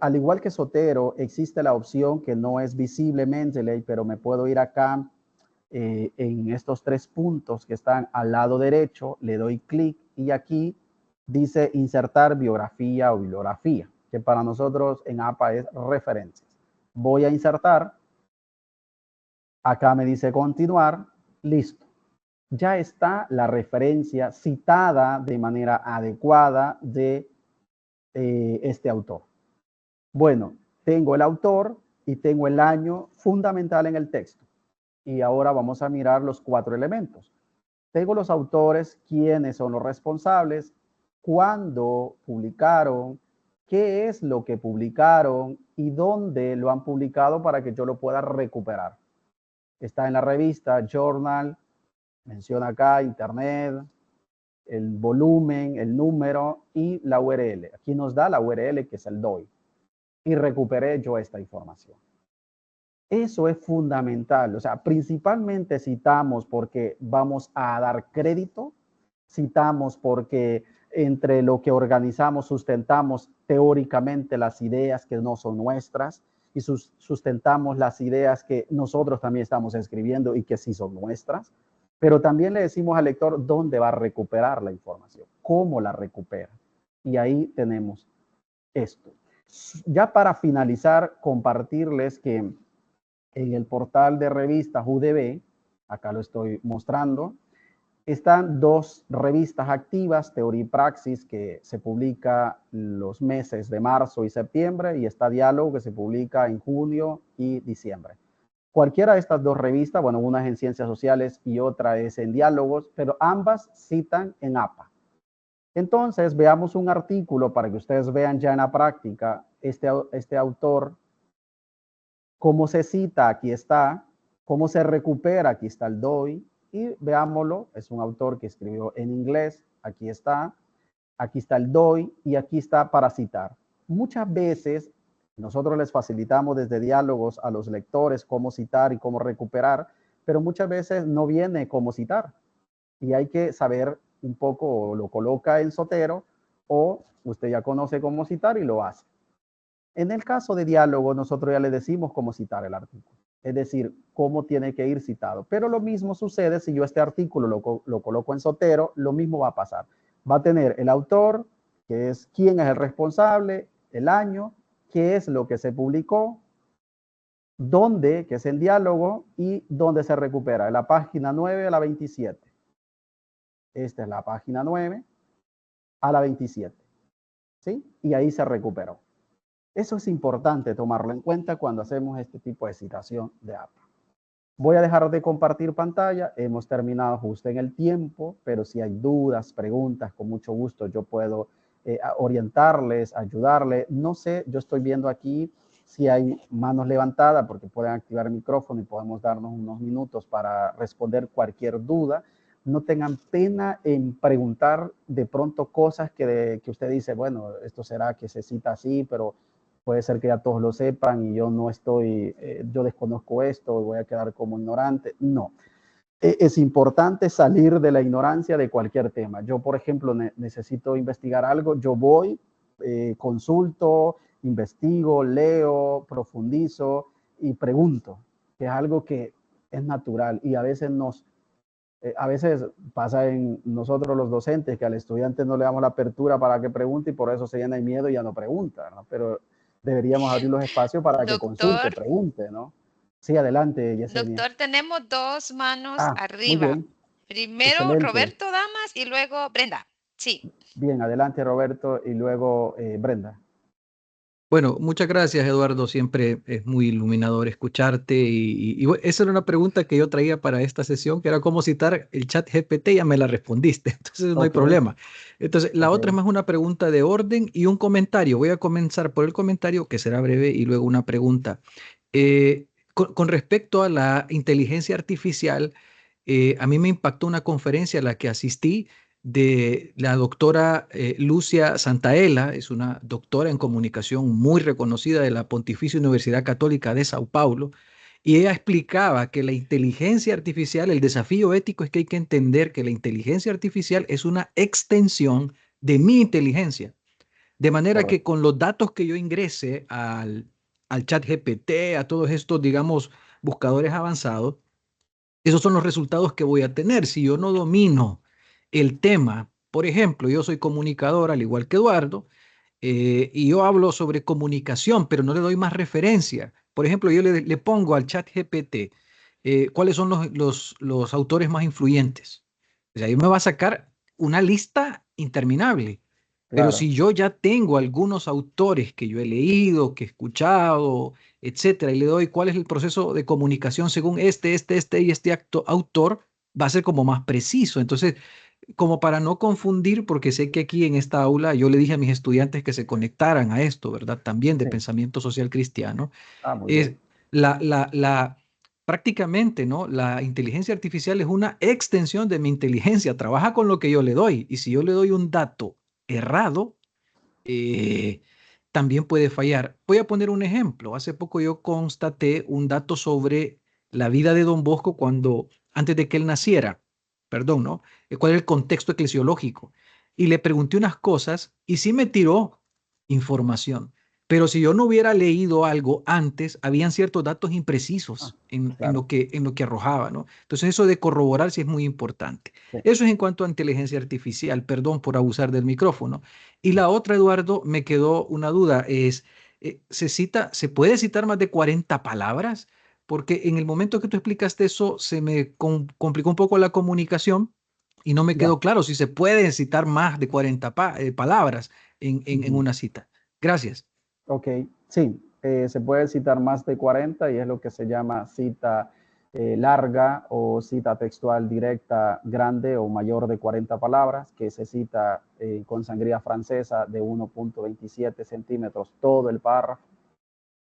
al igual que Zotero, existe la opción que no es visible Mendeley, pero me puedo ir acá en estos 3 puntos que están al lado derecho, le doy clic y aquí dice insertar biografía o bibliografía, que para nosotros en APA es referencias. Voy a insertar, acá me dice continuar, listo. Ya está la referencia citada de manera adecuada de este autor. Bueno, tengo el autor y tengo el año fundamental en el texto. Y ahora vamos a mirar los 4 elementos. Tengo los autores, quiénes son los responsables, cuándo publicaron, qué es lo que publicaron y dónde lo han publicado para que yo lo pueda recuperar. Está en la revista Journal, menciona acá internet, el volumen, el número y la URL. Aquí nos da la URL que es el DOI. Y recuperé yo esta información. Eso es fundamental. O sea, principalmente citamos porque vamos a dar crédito, citamos porque entre lo que organizamos sustentamos teóricamente las ideas que no son nuestras y sustentamos las ideas que nosotros también estamos escribiendo y que sí son nuestras. Pero también le decimos al lector dónde va a recuperar la información, cómo la recupera. Y ahí tenemos esto. Ya para finalizar, compartirles que en el portal de revistas UDB, acá lo estoy mostrando, están dos revistas activas, Teoría y Praxis, que se publica los meses de marzo y septiembre, y está Diálogo, que se publica en junio y diciembre. Cualquiera de estas dos revistas, bueno, una es en Ciencias Sociales y otra es en Diálogos, pero ambas citan en APA. Entonces, veamos un artículo para que ustedes vean ya en la práctica este autor, cómo se cita, aquí está, cómo se recupera, aquí está el DOI, y veámoslo, es un autor que escribió en inglés, aquí está el DOI y aquí está para citar. Muchas veces nosotros les facilitamos desde Diálogos a los lectores cómo citar y cómo recuperar, pero muchas veces no viene cómo citar y hay que saber un poco, o lo coloca en Zotero o usted ya conoce cómo citar y lo hace. En el caso de Diálogo, nosotros ya le decimos cómo citar el artículo, es decir, cómo tiene que ir citado. Pero lo mismo sucede si yo este artículo lo coloco en Zotero, lo mismo va a pasar. Va a tener el autor, que es quién es el responsable, el año, qué es lo que se publicó, dónde, que es en Diálogo, y dónde se recupera, de la página 9 a la 27. Esta es la página 9 a la 27. ¿Sí? Y ahí se recuperó. Eso es importante tomarlo en cuenta cuando hacemos este tipo de citación de APA. Voy a dejar de compartir pantalla. Hemos terminado justo en el tiempo, pero si hay dudas, preguntas, con mucho gusto yo puedo orientarles, ayudarles. No sé, yo estoy viendo aquí si hay manos levantadas porque pueden activar el micrófono y podemos darnos unos minutos para responder cualquier duda. No tengan pena en preguntar de pronto cosas que usted dice, bueno, esto será que se cita así, pero puede ser que ya todos lo sepan y yo no estoy, yo desconozco esto y voy a quedar como ignorante. No. Es importante salir de la ignorancia de cualquier tema. Yo, por ejemplo, necesito investigar algo, yo voy, consulto, investigo, leo, profundizo y pregunto, que es algo que es natural y a veces pasa en nosotros los docentes que al estudiante no le damos la apertura para que pregunte y por eso se llena de miedo y ya no pregunta, ¿no? Pero deberíamos abrir los espacios para que consulte, Doctor, pregunte, ¿no? Sí, adelante, Yesenia. doctor, tenemos dos manos Muy arriba. bien, Primero excelente. Roberto Damas y luego Brenda. Sí. Bien, adelante, Roberto, y luego Brenda. Bueno, muchas gracias, Eduardo. Siempre es muy iluminador escucharte. Esa era una pregunta que yo traía para esta sesión, que era cómo citar el chat GPT. Ya me la respondiste, entonces no hay Ok, problema. Entonces, la otra es ok, más una pregunta de orden y un comentario. Voy a comenzar por el comentario, que será breve, y luego una pregunta. Con respecto a la inteligencia artificial, a mí me impactó una conferencia a la que asistí de la doctora Lucia Santaella, es una doctora en comunicación muy reconocida de la Pontificia Universidad Católica de Sao Paulo, y ella explicaba que la inteligencia artificial, el desafío ético es que hay que entender que la inteligencia artificial es una extensión de mi inteligencia, de manera que correcto. con los datos que yo ingrese al chat GPT, a todos estos, digamos, buscadores avanzados, esos son los resultados que voy a tener. Si yo no domino el tema, por ejemplo, yo soy comunicador al igual que Eduardo, y yo hablo sobre comunicación, pero no le doy más referencia. Por ejemplo, yo le pongo al chat GPT cuáles son los autores más influyentes. O sea, ahí me va a sacar una lista interminable. Pero Claro, si yo ya tengo algunos autores que yo he leído, que he escuchado, etcétera, y le doy cuál es el proceso de comunicación según este autor, va a ser como más preciso. Entonces, como para no confundir, porque sé que aquí en esta aula yo le dije a mis estudiantes que se conectaran a esto, ¿verdad? También de sí. pensamiento social cristiano, Muy es bien. prácticamente, ¿no? La inteligencia artificial es una extensión de mi inteligencia, trabaja con lo que yo le doy, y si yo le doy un dato errado, eh, también puede fallar. Voy a poner un ejemplo. Hace poco yo constaté un dato sobre la vida de Don Bosco antes de que él naciera, perdón, ¿no? ¿Cuál es el contexto eclesiológico? Y le pregunté unas cosas y sí me tiró información, Pero si yo no hubiera leído algo antes, habían ciertos datos imprecisos en Claro. en lo que arrojaba, ¿no? Entonces eso de corroborar sí es muy importante. Sí. Eso es en cuanto a inteligencia artificial. Perdón por abusar del micrófono. Y la otra, Eduardo, me quedó una duda, es, ¿se puede citar más de 40 palabras? Porque en el momento que tú explicaste eso, se me complicó un poco la comunicación y no me Ya. quedó claro si se pueden citar más de 40 palabras en Ujú. una cita. Gracias. Ok, sí, se puede citar más de 40 y es lo que se llama cita larga o cita textual directa grande o mayor de 40 palabras, que se cita con sangría francesa de 1.27 centímetros todo el párrafo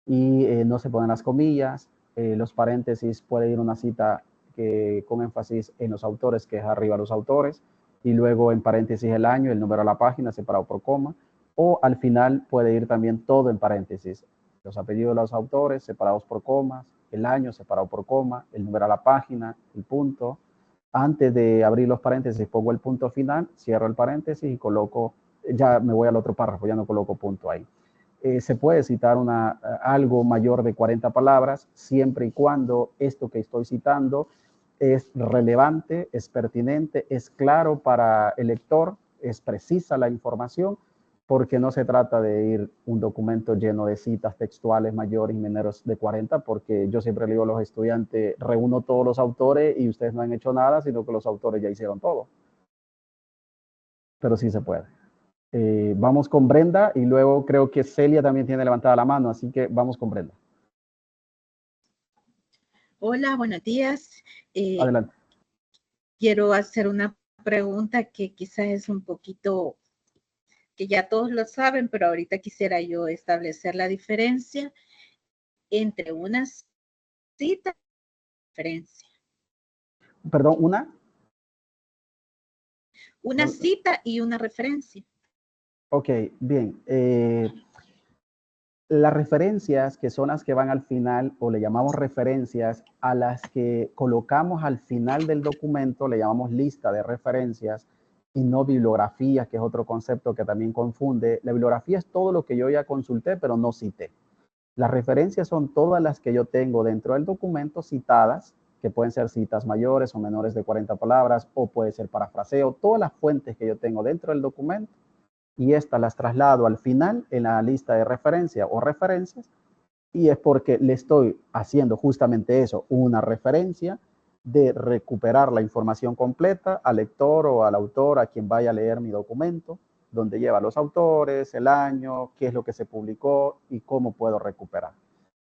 y no se ponen las comillas, los paréntesis, puede ir una cita con énfasis en los autores, que es arriba los autores, y luego en paréntesis el año, el número de la página separado por coma, o al final puede ir también todo en paréntesis, los apellidos de los autores separados por comas, el año separado por coma, el número de la página, el punto. Antes de abrir los paréntesis pongo el punto final, cierro el paréntesis y coloco, ya me voy al otro párrafo, ya no coloco punto ahí. Se puede citar algo mayor de 40 palabras, siempre y cuando esto que estoy citando es relevante, es pertinente, es claro para el lector, es precisa la información, porque no se trata de ir un documento lleno de citas textuales mayores y menores de 40, porque yo siempre le digo a los estudiantes, reúno todos los autores y ustedes no han hecho nada, sino que los autores ya hicieron todo. Pero sí se puede. Vamos con Brenda y luego creo que Celia también tiene levantada la mano, así que vamos con Brenda. Hola, buenos días. Adelante. Quiero hacer una pregunta que quizás es un poquito, que ya todos lo saben, pero ahorita quisiera yo establecer la diferencia entre una cita y una referencia. Perdón, ¿una? Una cita y una referencia. Ok, bien. Las referencias, que son las que van al final, o le llamamos referencias, a las que colocamos al final del documento, le llamamos lista de referencias y no bibliografía, que es otro concepto que también confunde. La bibliografía es todo lo que yo ya consulté, pero no cité. Las referencias son todas las que yo tengo dentro del documento citadas, que pueden ser citas mayores o menores de 40 palabras, o puede ser parafraseo, todas las fuentes que yo tengo dentro del documento, y estas las traslado al final en la lista de referencia o referencias, y es porque le estoy haciendo justamente eso, una referencia de recuperar la información completa al lector o al autor, a quien vaya a leer mi documento, donde lleva los autores, el año, qué es lo que se publicó y cómo puedo recuperar.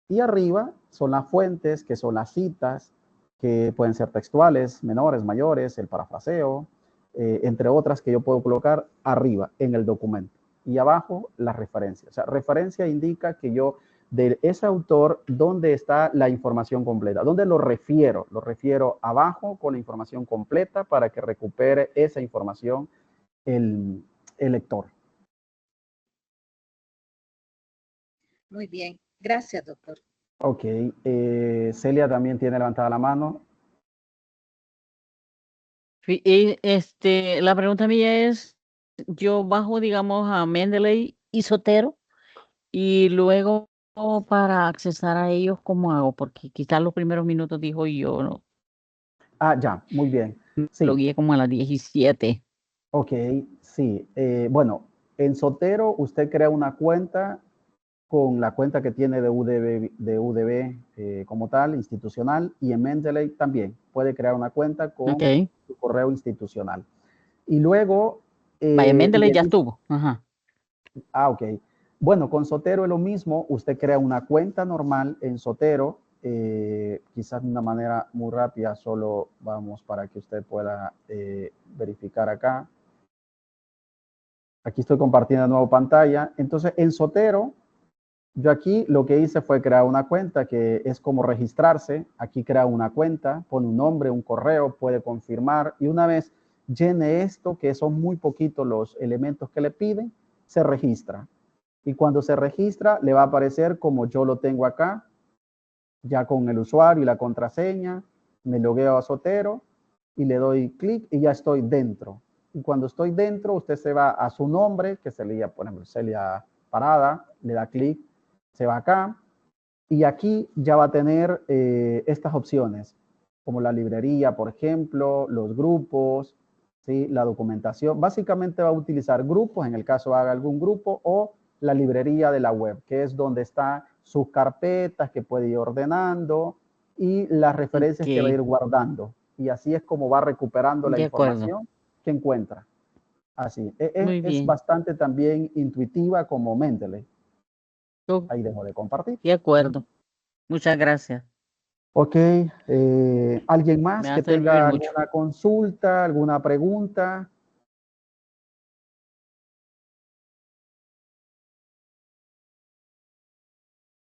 Y arriba son las fuentes, que son las citas, que pueden ser textuales, menores, mayores, el parafraseo, entre otras que yo puedo colocar arriba en el documento. Y abajo las referencias. O sea, referencia indica que yo, de ese autor, ¿dónde está la información completa? ¿Dónde lo refiero? Lo refiero abajo con la información completa para que recupere esa información el lector. Muy bien. Gracias, doctor. Ok. Celia también tiene levantada la mano. La pregunta mía es, yo bajo, digamos, a Mendeley y Sotero y luego para accesar a ellos, ¿cómo hago? Porque quizás los primeros minutos dijo yo, no, Ah, ya, muy bien. lo Sí, guié como a las 17. ok, sí. Bueno, en Sotero usted crea una cuenta con la cuenta que tiene de UDB como tal, institucional, y en Mendeley también puede crear una cuenta con Ok. su correo institucional. Y luego... Vaya, Mendeley ya en- estuvo. Ajá. ok. Bueno, con Sotero es lo mismo. Usted crea una cuenta normal en Sotero, quizás de una manera muy rápida, solo vamos para que usted pueda verificar acá. Aquí estoy compartiendo de nuevo pantalla. Entonces, en Sotero, yo aquí lo que hice fue crear una cuenta, que es como registrarse. Aquí crea una cuenta, pone un nombre, un correo, puede confirmar, y una vez llene esto, que son muy poquitos los elementos que le piden, se registra. Y cuando se registra, le va a aparecer como yo lo tengo acá, ya con el usuario y la contraseña. Me logueo a Sotero y le doy clic y ya estoy dentro. Y cuando estoy dentro, usted se va a su nombre, que sería, por ejemplo, Celia parada, le da clic, se va acá y aquí ya va a tener estas opciones, como la librería, por ejemplo, los grupos, ¿sí? La documentación. Básicamente va a utilizar grupos, en el caso haga algún grupo, o la librería de la web, que es donde están sus carpetas que puede ir ordenando y las referencias que va a ir guardando. Y así es como va recuperando la información que encuentra. Así. Es bastante también intuitiva como Mendeley. Ahí dejo de compartir. De acuerdo. Muchas gracias. Ok. ¿Alguien más que tenga alguna consulta, alguna pregunta?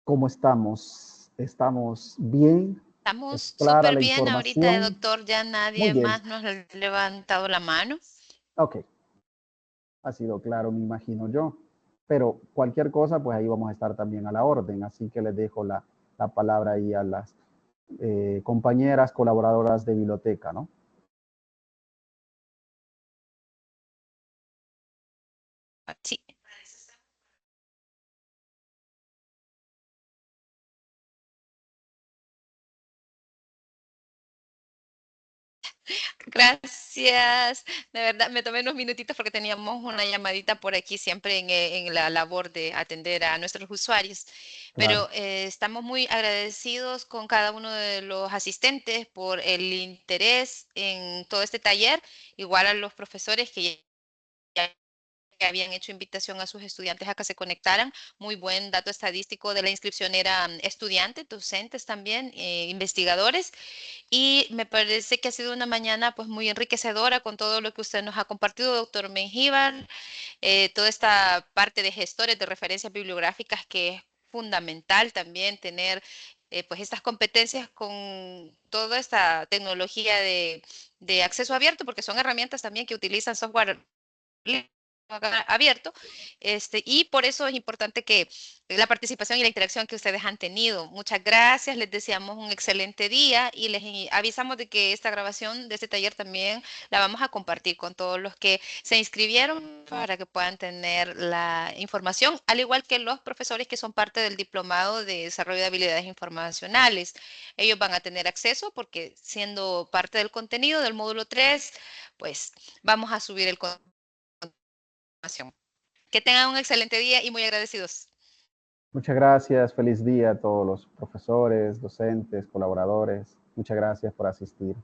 ¿Cómo estamos? ¿Estamos bien? Estamos ¿Clara súper la bien ahorita, información? doctor. Ya nadie más nos ha levantado la mano. Ok. Ha sido claro, me imagino yo. Pero cualquier cosa, pues ahí vamos a estar también a la orden. Así que les dejo la palabra ahí a las compañeras colaboradoras de biblioteca, ¿no? Sí. Gracias. De verdad, me tomé unos minutitos porque teníamos una llamadita por aquí siempre en la labor de atender a nuestros usuarios. Pero estamos muy agradecidos con cada uno de los asistentes por el interés en todo este taller, igual a los profesores que habían hecho invitación a sus estudiantes a que se conectaran. Muy buen dato estadístico de la inscripción era estudiantes, docentes también, investigadores. Y me parece que ha sido una mañana pues muy enriquecedora con todo lo que usted nos ha compartido, doctor Mengíbar, toda esta parte de gestores de referencias bibliográficas que es fundamental también tener pues estas competencias con toda esta tecnología de acceso abierto, porque son herramientas también que utilizan software abierto, y por eso es importante que la participación y la interacción que ustedes han tenido. Muchas gracias, les deseamos un excelente día y les avisamos de que esta grabación de este taller también la vamos a compartir con todos los que se inscribieron para que puedan tener la información, al igual que los profesores que son parte del diplomado de desarrollo de habilidades informacionales. Ellos van a tener acceso porque siendo parte del contenido del módulo 3, pues vamos a subir el contenido. Que tengan un excelente día y muy agradecidos. Muchas gracias. Feliz día a todos los profesores, docentes, colaboradores. Muchas gracias por asistir.